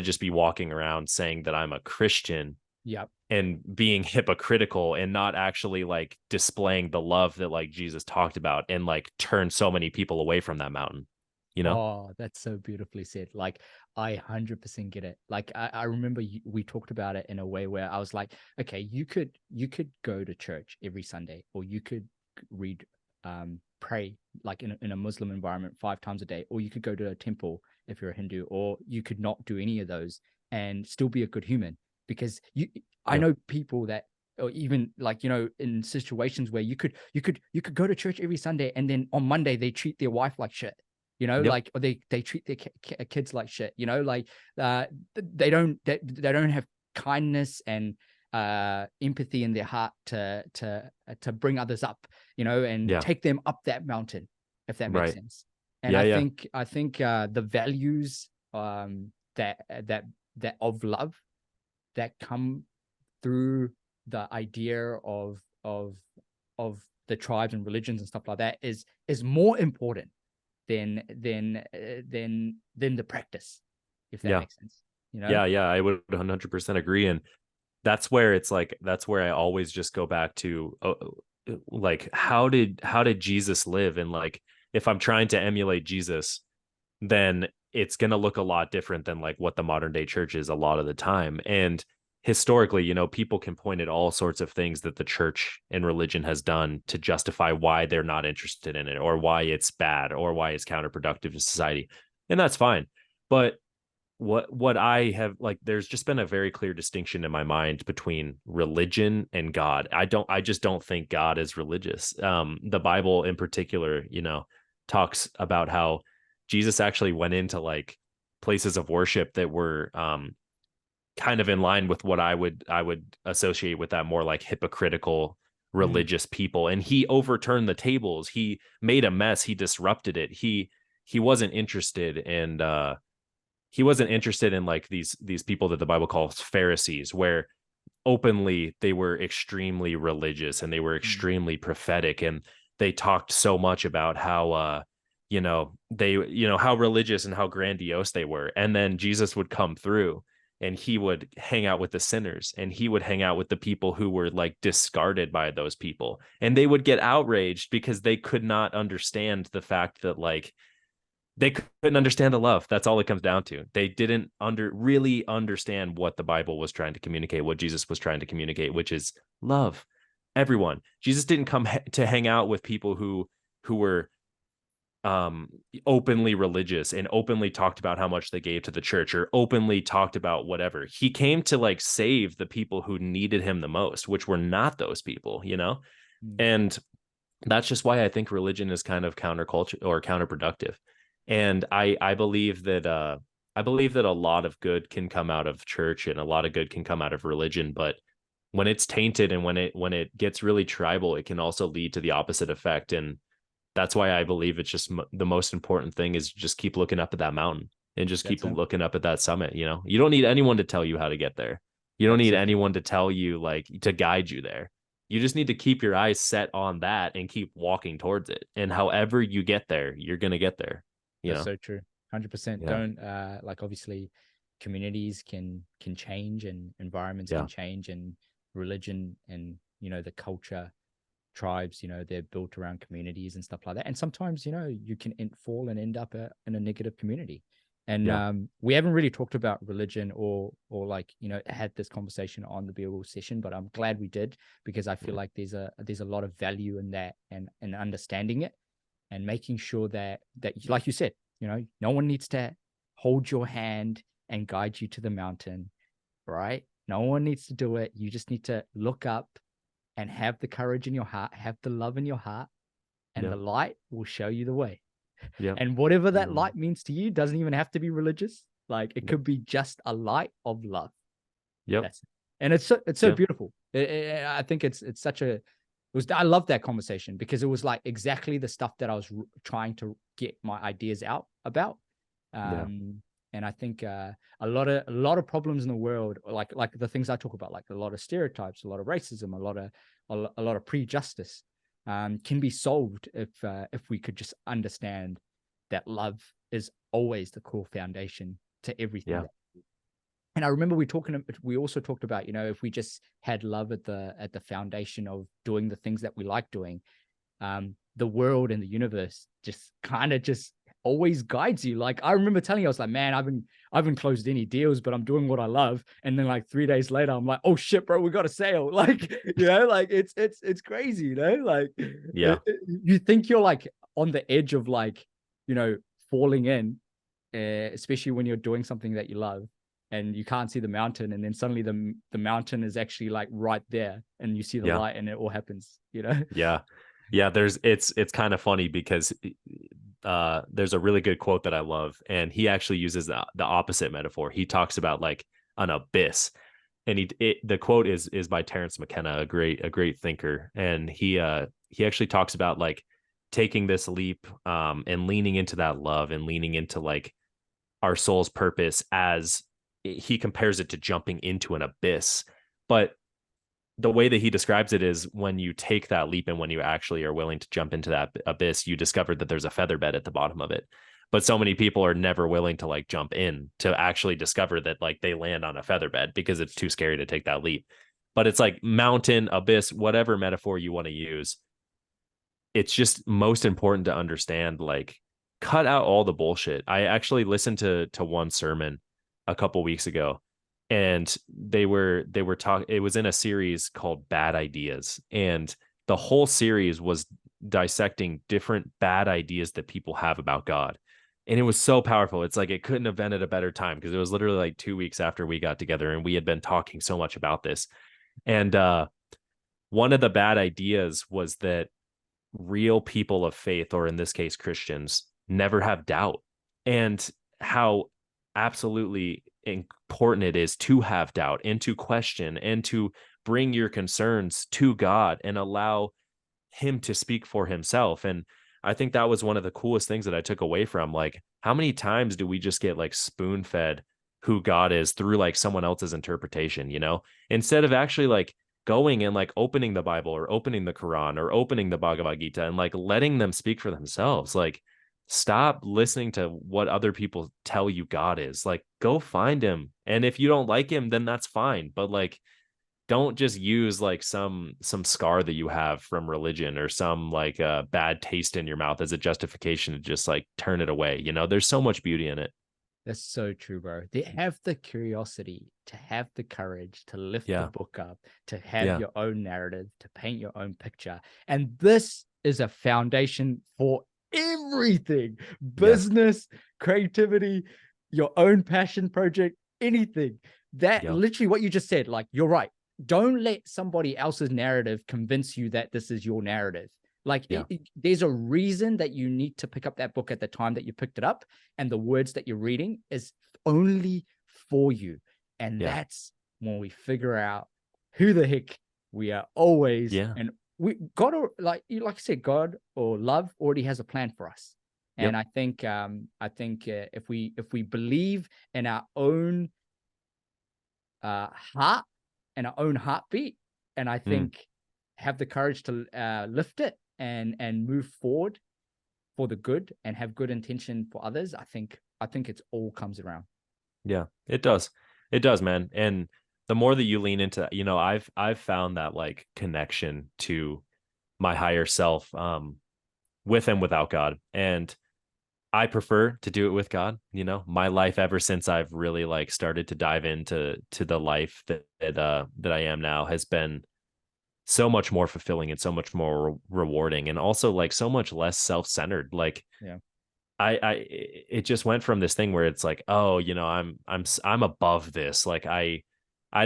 just be walking around saying that I'm a Christian. Yep. and being hypocritical and not actually like displaying the love that like Jesus talked about, and like turn so many people away from that mountain, you know? Oh, that's so beautifully said. Like, I 100% get it. Like, I remember we talked about it in a way where I was like, okay, you could go to church every Sunday, or you could read, pray like in a Muslim environment 5 times a day, or you could go to a temple if you're a Hindu, or you could not do any of those and still be a good human. Because I Yep. know people that, or even like, in situations where you could go to church every Sunday, and then on Monday they treat their wife like shit, Yep. like, or they treat their kids like shit, like, they don't have kindness and empathy in their heart to bring others up, and Yeah. take them up that mountain, if that makes Right. sense. And Yeah. I Yeah. think the values, that of love, that come through the idea of the tribes and religions and stuff like that is more important than the practice, if that Yeah. makes sense. Yeah. Yeah. I would 100% agree. And that's where it's like, that's where I always just go back to, like, how did Jesus live? And like, if I'm trying to emulate Jesus, then it's going to look a lot different than like what the modern day church is a lot of the time. And historically, people can point at all sorts of things that the church and religion has done to justify why they're not interested in it, or why it's bad, or why it's counterproductive to society. And that's fine. But what I have, like, there's just been a very clear distinction in my mind between religion and God. I just don't think God is religious. The Bible in particular, talks about how Jesus actually went into like places of worship that were kind of in line with what I would associate with that more like hypocritical Mm, religious people. And he overturned the tables. He made a mess. He disrupted it. He wasn't interested, and he wasn't interested in like these people that the Bible calls Pharisees, where openly they were extremely religious and they were mm, extremely prophetic, and they talked so much about how how religious and how grandiose they were. And then Jesus would come through, and he would hang out with the sinners, and he would hang out with the people who were like discarded by those people, and they would get outraged because they could not understand the fact that like they couldn't understand the love. That's all it comes down to. They didn't really understand what the Bible was trying to communicate, what Jesus was trying to communicate, which is love everyone. Jesus didn't come to hang out with people who were um openly religious and openly talked about how much they gave to the church, or openly talked about whatever. He came to like save the people who needed him the most, which were not those people. mm. And that's just why I think religion is kind of counterculture or counterproductive. And I believe that a lot of good can come out of church, and a lot of good can come out of religion. But when it's tainted, and when it gets really tribal, it can also lead to the opposite effect. And that's why I believe it's just the most important thing is just keep looking up at that mountain, and just keep That's it. looking up at that summit. You don't need anyone to tell you how to get there. You don't That's need so true. anyone to tell you, like, to guide you there. You just need to keep your eyes set on that and keep walking towards it. And however you get there, you're going to get there, you That's know? so true. 100%. Yeah. Don't like, obviously communities can change, and environments can Yeah. change, and religion and the culture, tribes, they're built around communities and stuff like that. And sometimes, you can fall and end up in a negative community. And Yeah. we haven't really talked about religion, or like, had this conversation on the Beer Wolf session, but I'm glad we did, because I feel like there's a lot of value in that, and understanding it, and making sure that like you said, no one needs to hold your hand and guide you to the mountain, right? No one needs to do it. You just need to look up and have the courage in your heart, have the love in your heart, and Yeah. the light will show you the way. Yeah. And whatever that Um, light means to you doesn't even have to be religious. Like, it Yep. could be just a light of love. Yep. That's it. And it's so Yep. beautiful. I think it's such a, I love that conversation, because it was like exactly the stuff that I was trying to get my ideas out about. Yeah. And I think a lot of problems in the world, like the things I talk about, like a lot of stereotypes, a lot of racism, a lot of prejudice, can be solved if we could just understand that love is always the core foundation to everything. Yeah. And I remember we also talked about, you know, if we just had love at the foundation of doing the things that we like doing, the world and the universe just kind of just always guides you. Like I remember telling you, I was like, man, I haven't closed any deals, but I'm doing what I love. And then like 3 days later, I'm like, oh shit, bro, we got a sale. Like, you know, like it's crazy, you know, like Yeah. you think you're like on the edge of like, you know, falling in, especially when you're doing something that you love and you can't see the mountain, and then suddenly the mountain is actually like right there and you see the Yeah. light and it all happens, you know. Yeah. Yeah, it's kind of funny because there's a really good quote that I love, and he actually uses the opposite metaphor. He talks about like an abyss, and the quote is by Terrence McKenna, a great thinker, and he actually talks about like taking this leap and leaning into that love and leaning into like our soul's purpose, as he compares it to jumping into an abyss. But the way that he describes it is when you take that leap and when you actually are willing to jump into that abyss, you discover that there's a feather bed at the bottom of it. But so many people are never willing to like jump in to actually discover that like they land on a feather bed because it's too scary to take that leap. But it's like mountain, abyss, whatever metaphor you want to use. It's just most important to understand, like, cut out all the bullshit. I actually listened to one sermon a couple weeks ago, and they were talking, it was in a series called Bad Ideas, and the whole series was dissecting different bad ideas that people have about God. And it was so powerful. It's like it couldn't have been at a better time, because it was literally like 2 weeks after we got together and we had been talking so much about this. And one of the bad ideas was that real people of faith, or in this case Christians, never have doubt, and how absolutely important it is to have doubt and to question and to bring your concerns to God and allow him to speak for himself. And I think that was one of the coolest things that I took away from, like, how many times do we just get like spoon fed who God is through like someone else's interpretation, you know, instead of actually like going and like opening the Bible or opening the Quran or opening the Bhagavad Gita and like letting them speak for themselves. Like, stop listening to what other people tell you God is. Like, go find him. And if you don't like him, then that's fine. But like, don't just use like some scar that you have from religion or some like bad taste in your mouth as a justification to just like turn it away. You know, there's so much beauty in it. That's so true, bro. They have the curiosity, to have the courage to lift the Yeah. book up, to have Yeah. your own narrative, to paint your own picture. And this is a foundation for everything: Yes. business, creativity, your own passion project, anything. That Yeah. literally what you just said, like, you're right. Don't let somebody else's narrative convince you that this is your narrative. Like, Yeah. there's a reason that you need to pick up that book at the time that you picked it up, and the words that you're reading is only for you. And Yeah. that's when we figure out who the heck we are always. Yeah. And God, or like I said, God or love already has a plan for us. And Yep. I think if we believe in our own heart and our own heartbeat, and I think have the courage to lift it and move forward for the good and have good intention for others, I think it's all comes around. Yeah, it does. It does, man. And the more that you lean into, you know, I've found that like connection to my higher self, with and without God. And I prefer to do it with God. You know, my life ever since I've really like started to dive into the life that I am now has been so much more fulfilling and so much more rewarding, and also like so much less self-centered. Like, Yeah. It just went from this thing where it's like, oh, you know, I'm above this. Like, I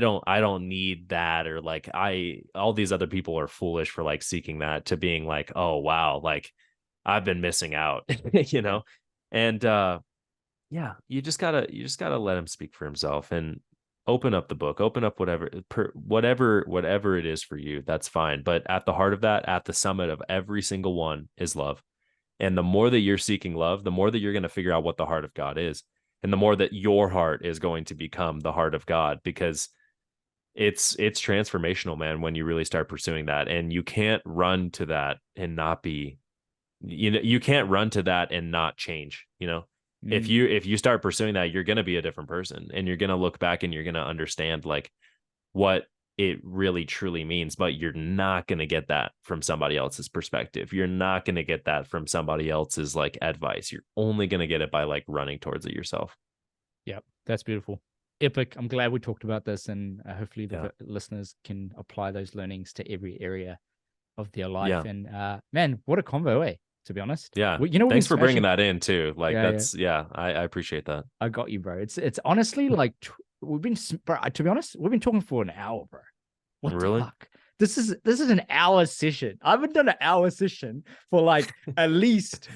don't need that, or like all these other people are foolish for like seeking that, to being like, oh wow, like I've been missing out, you know. And yeah, you just gotta let him speak for himself, and open up the book, open up whatever it is for you. That's fine. But at the heart of that, at the summit of every single one, is love. And the more that you're seeking love, the more that you're going to figure out what the heart of God is. And the more that your heart is going to become the heart of God, because it's transformational, man, when you really start pursuing that. And you can't run to that and not be, you know, you can't run to that and not change, you know? Mm. if you start pursuing that, you're going to be a different person, and you're going to look back and you're going to understand like what it really truly means. But you're not going to get that from somebody else's perspective. You're not going to get that from somebody else's like advice. You're only going to get it by like running towards it yourself. Yep, that's beautiful. Epic. I'm glad we talked about this, and hopefully the Yeah. listeners can apply those learnings to every area of their life. Yeah. And man, what a convo, eh? To be honest, Yeah. we've been Thanks for bringing smashing. that in too. Like Yeah, yeah. that's, yeah, I appreciate that. I got you, bro. It's honestly like bro, to be honest, we've been talking for an hour, bro. What the Really? fuck? This is an hour session. I haven't done an hour session for like at least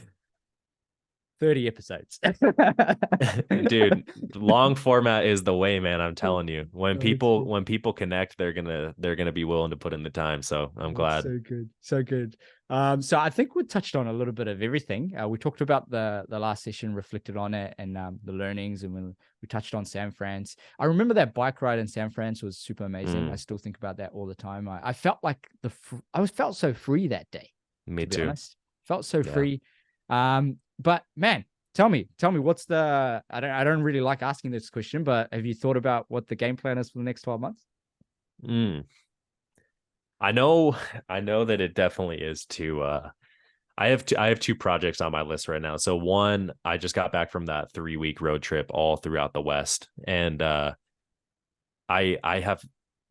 30 episodes. Dude, long format is the way, man. I'm telling you. When Oh, it's good. people connect, they're gonna be willing to put in the time. So I'm Oh, it's glad. so good, so good. So I think we touched on a little bit of everything. We talked about the last session, reflected on it, and the learnings, and we touched on San Fran's. I remember that bike ride in San Fran's was super amazing. I still think about that all the time. I felt like felt so free that day. Me To be too. honest, felt so Yeah. free. But man, tell me, what's the? I don't really like asking this question, but have you thought about what the game plan is for the next 12 months? Mm. I know that it definitely is to I have two projects on my list right now. So one, I just got back from that 3-week road trip all throughout the West. And I have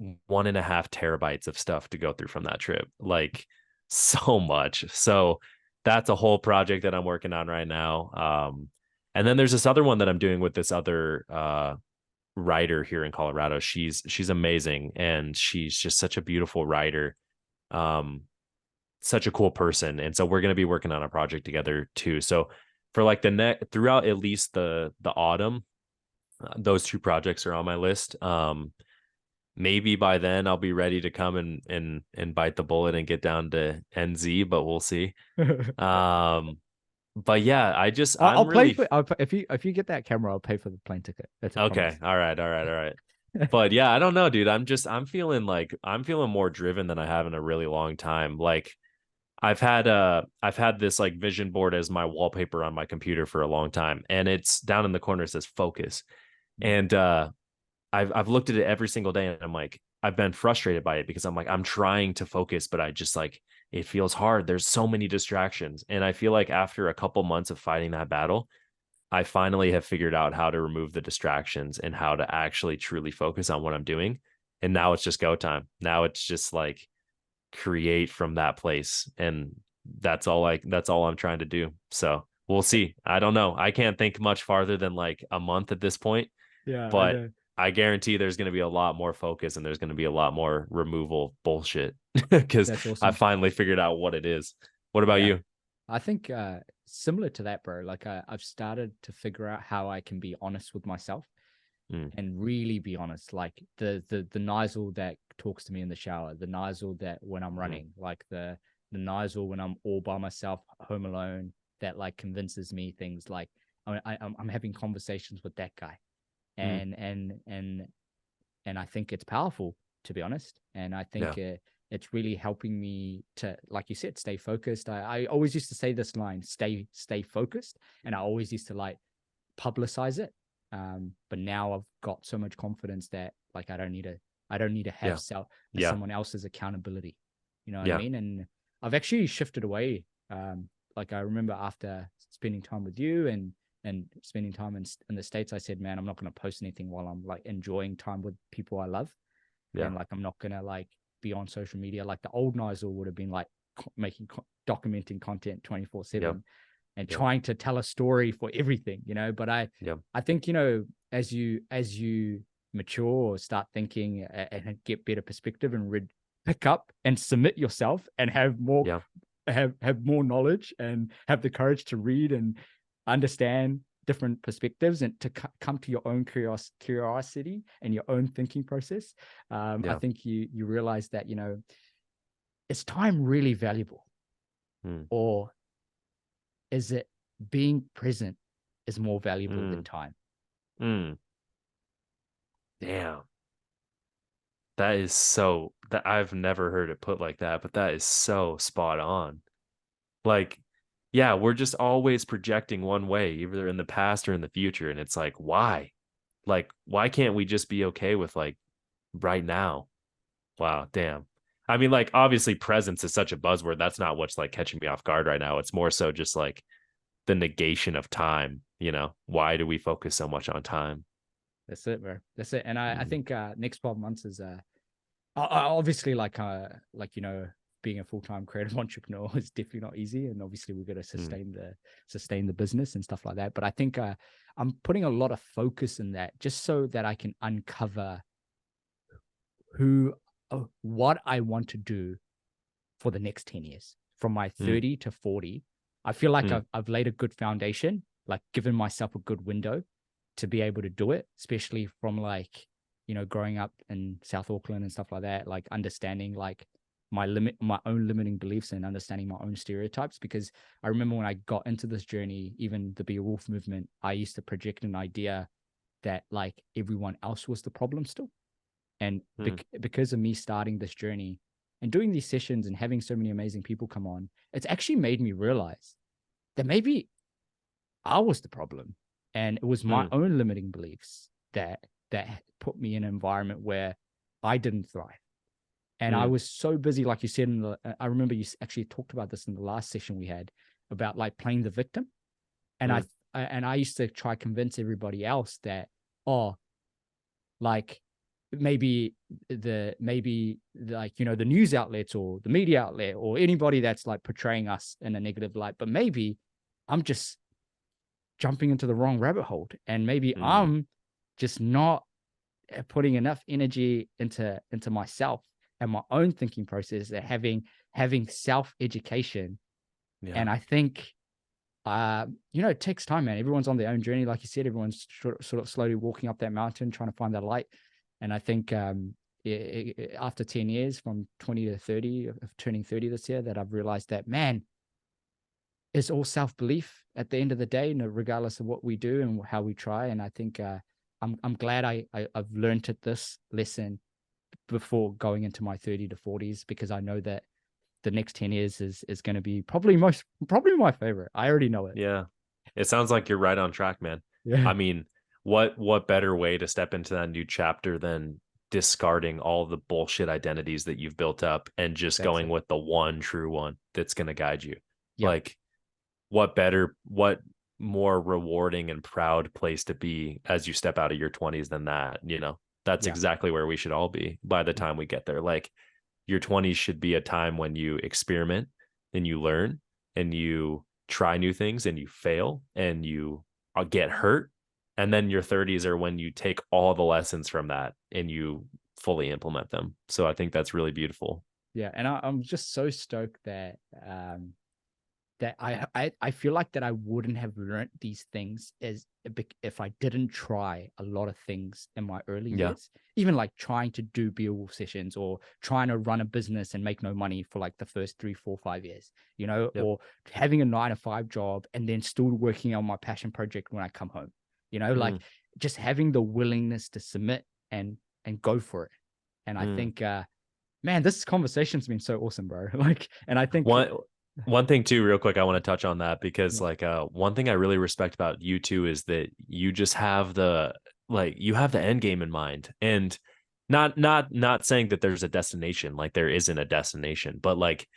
1.5 terabytes of stuff to go through from that trip. Like so much. So that's a whole project that I'm working on right now. And then there's this other one that I'm doing with this other writer here in Colorado. She's amazing, and she's just such a beautiful writer. Um, Such a cool person. And so we're going to be working on a project together too. So for like throughout at least the autumn, those two projects are on my list. Maybe by then I'll be ready to come and bite the bullet and get down to NZ, but we'll see. But yeah, I'll I'm pay really for if you get that camera, I'll pay for the plane ticket. That's a okay. promise. All right. All right. All right. But yeah, I don't know, dude. I'm feeling like I'm feeling more driven than I have in a really long time. Like I've had this like vision board as my wallpaper on my computer for a long time, and it's down in the corner, it says focus. And I've looked at it every single day, and I'm like, I've been frustrated by it because I'm like, I'm trying to focus, but I just like it feels hard. There's so many distractions. And I feel like after a couple months of fighting that battle, I finally have figured out how to remove the distractions and how to actually truly focus on what I'm doing. And now it's just go time. Now it's just like create from that place. And that's all I'm trying to do. So we'll see. I don't know. I can't think much farther than like a month at this point, Yeah, I but know. I guarantee there's going to be a lot more focus, and there's going to be a lot more removal bullshit because That's I awesome. finally figured out what it is. What about Yeah. you? I think similar to that, bro. Like I've started to figure out how I can be honest with myself Mm, and really be honest. Like the Nayz that talks to me in the shower, the Nayz that when I'm mm, running, like the Nayz when I'm all by myself, home alone, that like convinces me things. Like I'm having conversations with that guy, mm. and I think it's powerful, to be honest. And I Yeah. think it's really helping me to, like you said, stay focused. I always used to say this line, stay focused. And I always used to like publicize it. But now I've got so much confidence that like I don't need to have Yeah. Yeah. someone else's accountability. You know what I Yeah. mean? And I've actually shifted away. Like I remember after spending time with you and spending time in the States, I said, man, I'm not going to post anything while I'm like enjoying time with people I love. Yeah. And like, I'm not going to like be on social media. Like the old Nayz would have been like documenting content 24 Yep. 7 and Yep. trying to tell a story for everything, but Yep. I think, as you mature or start thinking and get better perspective and pick up and submit yourself and have more Yeah. have more knowledge and have the courage to read and understand different perspectives and to come to your own curiosity and your own thinking process. I Yeah. think you realize that, is time really valuable, Mm, or is it being present is more valuable than mm, time? mm. Damn. That is so that I've never heard it put like that, but that is so spot on. Like, yeah, we're just always projecting one way, either in the past or in the future. And it's like, why? Like, why can't we just be okay with like right now? Wow, damn. I mean, like, obviously presence is such a buzzword. That's not what's like catching me off guard right now. It's more so just like the negation of time, you know? Why do we focus so much on time? That's it, bro. That's it. And I Mm, think next 12 months is obviously like being a full-time creative entrepreneur is definitely not easy, and obviously we've got to mm, sustain the business and stuff like that. But I think I'm putting a lot of focus in that just so that I can uncover what I want to do for the next 10 years from my mm, 30 to 40. I feel like mm, I've laid a good foundation, like given myself a good window to be able to do it, especially from like, growing up in South Auckland and stuff like that, like understanding like my own limiting beliefs and understanding my own stereotypes. Because I remember when I got into this journey, even the Be a Wolf movement, I used to project an idea that like everyone else was the problem still. And mm, because of me starting this journey and doing these sessions and having so many amazing people come on, it's actually made me realize that maybe I was the problem. And it was my mm, own limiting beliefs that put me in an environment where I didn't thrive. And I mm, was so busy, like you said, I remember you actually talked about this in the last session we had about like playing the victim. And mm, I used to try convince everybody else that, oh, like maybe like the news outlets or the media outlet or anybody that's like portraying us in a negative light, but maybe I'm just jumping into the wrong rabbit hole, and maybe mm. I'm just not putting enough energy into myself and my own thinking process, and having self education. Yeah. And I think it takes time, man. Everyone's on their own journey, like you said. Everyone's sort of slowly walking up that mountain, trying to find that light. And I think after 10 years, from 20 to 30, of turning 30 this year, that I've realized that, man, it's all self-belief at the end of the day, regardless of what we do and how we try. And I think I'm glad I've learned this lesson before going into my 30 to 40s, because I know that the next 10 years is going to be probably my favorite. I already know it. Yeah. It sounds like you're right on track, man. Yeah, I mean, what better way to step into that new chapter than discarding all the bullshit identities that you've built up and just that's going it. with the one true one that's going to guide you? Yep. Like, what more rewarding and proud place to be as you step out of your 20s than that, you know? That's Yeah. exactly where we should all be by the time we get there. Like, your 20s should be a time when you experiment and you learn and you try new things and you fail and you get hurt. And then your 30s are when you take all the lessons from that and you fully implement them. So I think that's really beautiful. Yeah. And I'm just so stoked that that I feel like that I wouldn't have learned these things as if I didn't try a lot of things in my early Yeah. years, even like trying to do Beowulf sessions or trying to run a business and make no money for like the first 3, 4, 5 years, Yep. or having a 9 to 5 job and then still working on my passion project when I come home, like Mm, just having the willingness to submit and go for it. And I mm. think, man, this conversation's been so awesome, bro. Like, and I think, One thing too, real quick, I want to touch on that because yeah, like one thing I really respect about you too is that you just have you have the end game in mind. And not saying that there's a destination, like there isn't a destination, but like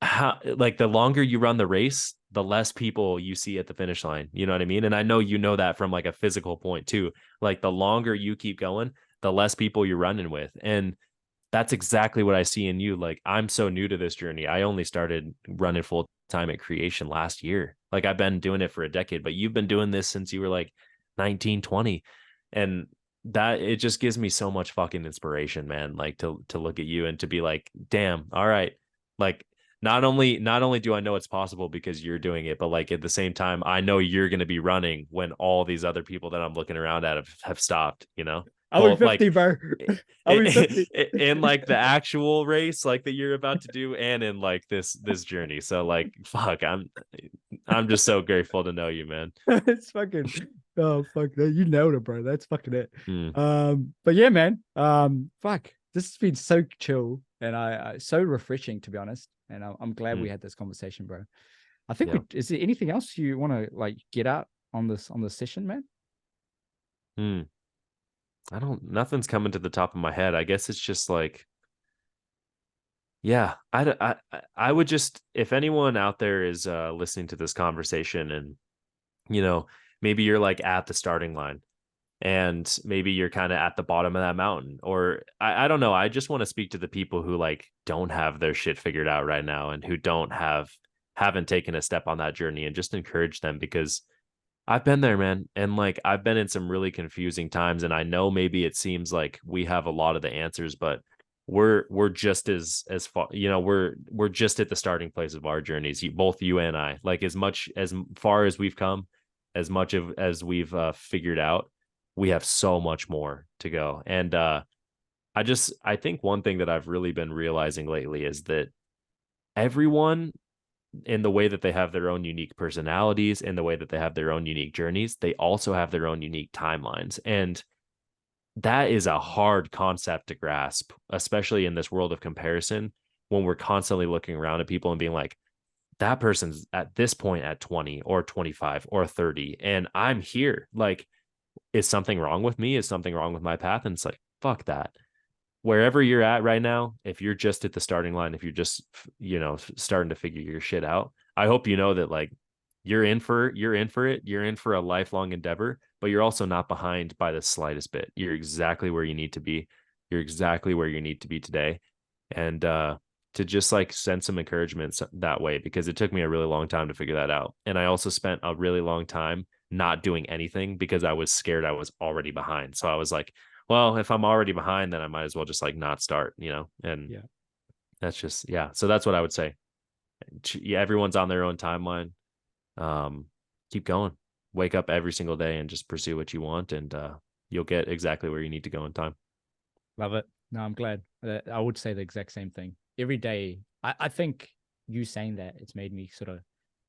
how, like, the longer you run the race, the less people you see at the finish line. You know what I mean? And I know you know that from like a physical point too. Like, the longer you keep going, the less people you're running with. And that's exactly what I see in you. Like, I'm so new to this journey. I only started running full time at creation last year. Like, I've been doing it for a decade, but you've been doing this since you were like 19, 20. And that, it just gives me so much fucking inspiration, man. Like, to look at you and to be like, damn, all right. Like, not only do I know it's possible because you're doing it, but like at the same time, I know you're going to be running when all these other people that I'm looking around at have stopped, you know? I'll be Well, 50, like bro. I'll be 50. in like the actual race like that you're about to do, and in like this journey. So like, fuck, I'm just so grateful to know you, man. It's fucking, oh fuck that, you nailed it, bro. That's fucking it. Mm, But yeah, man. Fuck, this has been so chill and I so refreshing, to be honest. And I'm glad we mm. had this conversation, bro. I think Yeah. is there anything else you want to like get out on this session, man? Nothing's coming to the top of my head. I guess it's just like, yeah, I would just, if anyone out there is listening to this conversation and, maybe you're like at the starting line and maybe you're kind of at the bottom of that mountain, or I don't know. I just want to speak to the people who like don't have their shit figured out right now and who haven't taken a step on that journey, and just encourage them, because I've been there, man. And like, I've been in some really confusing times, and I know maybe it seems like we have a lot of the answers, but we're just as far, we're just at the starting place of our journeys. Both you and I, like, as far as we've come, as we've figured out, we have so much more to go. And I think one thing that I've really been realizing lately is that everyone, in the way that they have their own unique personalities, in the way that they have their own unique journeys, they also have their own unique timelines. And that is a hard concept to grasp, especially in this world of comparison, when we're constantly looking around at people and being like, that person's at this point at 20 or 25 or 30, and I'm here. Like, is something wrong with me? Is something wrong with my path? And it's like, fuck that. Wherever you're at right now, if you're just at the starting line, if you're just, starting to figure your shit out, I hope you know that, like, you're in for it. You're in for a lifelong endeavor, but you're also not behind by the slightest bit. You're exactly where you need to be. You're exactly where you need to be today. And to just like send some encouragement that way, because it took me a really long time to figure that out. And I also spent a really long time not doing anything because I was scared I was already behind. So I was like, well, if I'm already behind, then I might as well just like not start, and Yeah. that's just, yeah. So that's what I would say. Yeah, everyone's on their own timeline. Keep going, wake up every single day and just pursue what you want, and you'll get exactly where you need to go in time. Love it. No, I'm glad. I would say the exact same thing. Every day, I think you saying that, it's made me sort of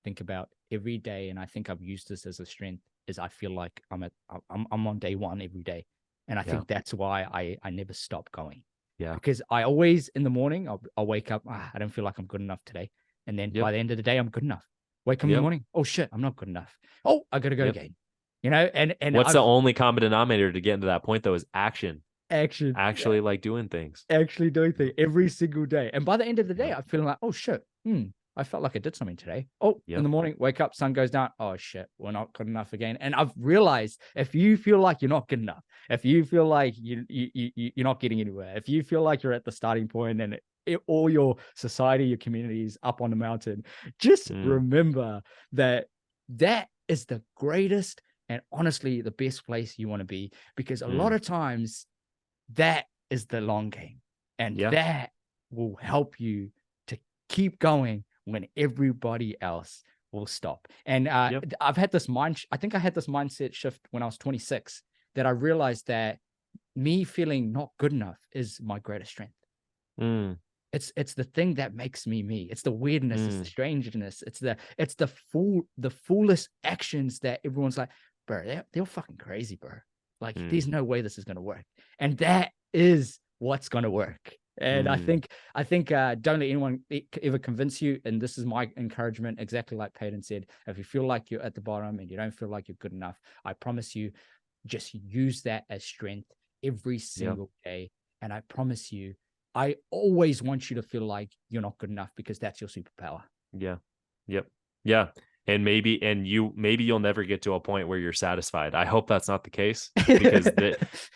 think about every day, and I think I've used this as a strength, is I feel like I'm on day one every day. And I think that's why I never stop going. Yeah. Because I always, in the morning, I'll wake up, I don't feel like I'm good enough today. And then by the end of the day, I'm good enough. Wake up in the morning, oh shit, I'm not good enough. Oh, I gotta go again. And what's the only common denominator to get into that point though is action. Actually, like doing things. Actually doing things every single day. And by the end of the day, I'm feeling like, oh shit, I felt like I did something today. Oh, in the morning, wake up, sun goes down. Oh shit, we're not good enough again. And I've realized, if you feel like you're not good enough, if you feel like you're not getting anywhere, if you feel like you're at the starting point and all your society, your community is up on the mountain, just remember that is the greatest and honestly the best place you want to be, because a lot of times that is the long game, and that will help you to keep going when everybody else will stop. And I've had this I think I had this mindset shift when I was 26, that I realized that me feeling not good enough is my greatest strength. It's the thing that makes me me. It's the weirdness, it's the strangeness, it's the foolish actions that everyone's like, bro, they're fucking crazy, bro. Like, there's no way this is gonna work. And that is what's gonna work. And I think don't let anyone ever convince you. And this is my encouragement, exactly like Peyton said. If you feel like you're at the bottom and you don't feel like you're good enough, I promise you, just use that as strength every single day. And I promise you, I always want you to feel like you're not good enough, because that's your superpower. Yeah. And maybe you'll never get to a point where you're satisfied. I hope that's not the case, because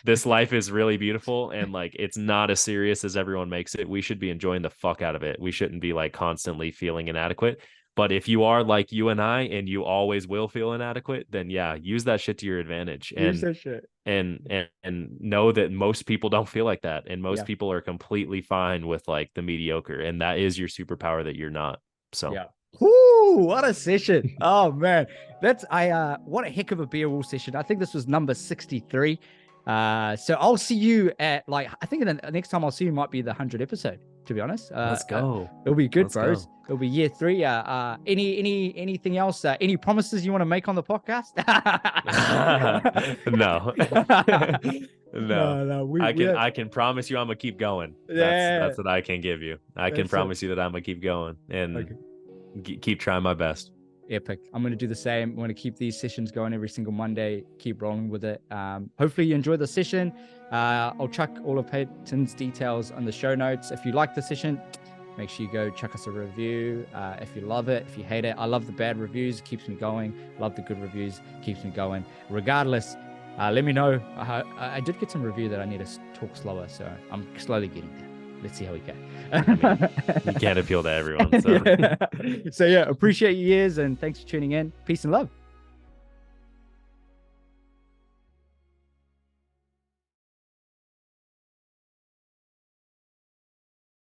this life is really beautiful, and like, it's not as serious as everyone makes it. We should be enjoying the fuck out of it. We shouldn't be like constantly feeling inadequate. But if you are like you and I, and you always will feel inadequate, then use that shit to your advantage. Use that shit. And know that most people don't feel like that. And most people are completely fine with like the mediocre. And that is your superpower, that you're not. So Whoo, what a session. Oh man. What a heck of a beer wall session. I think this was number 63. So I'll see you at, like, I think the next time I'll see you might be the 100th episode, to be honest. Let's go. It'll be good, bros. It'll be year 3. Anything else? Any promises you want to make on the podcast? No. No. I can promise you I'm gonna keep going. That's what I can give you. I can promise you that I'm gonna keep going. And Keep trying my best. Epic. I'm going to do the same. I'm going to keep these sessions going every single Monday, keep rolling with it. Hopefully you enjoy the session. I'll chuck all of Peyton's details on the show notes. If you like the session, make sure you go chuck us a review. If you love it, if you hate it, I love the bad reviews, it keeps me going. Love the good reviews, keeps me going. Regardless, let me know. I did get some review that I need to talk slower, so I'm slowly getting there. Let's see how we go. You can't appeal to everyone. So. So yeah, appreciate your ears and thanks for tuning in. Peace and love.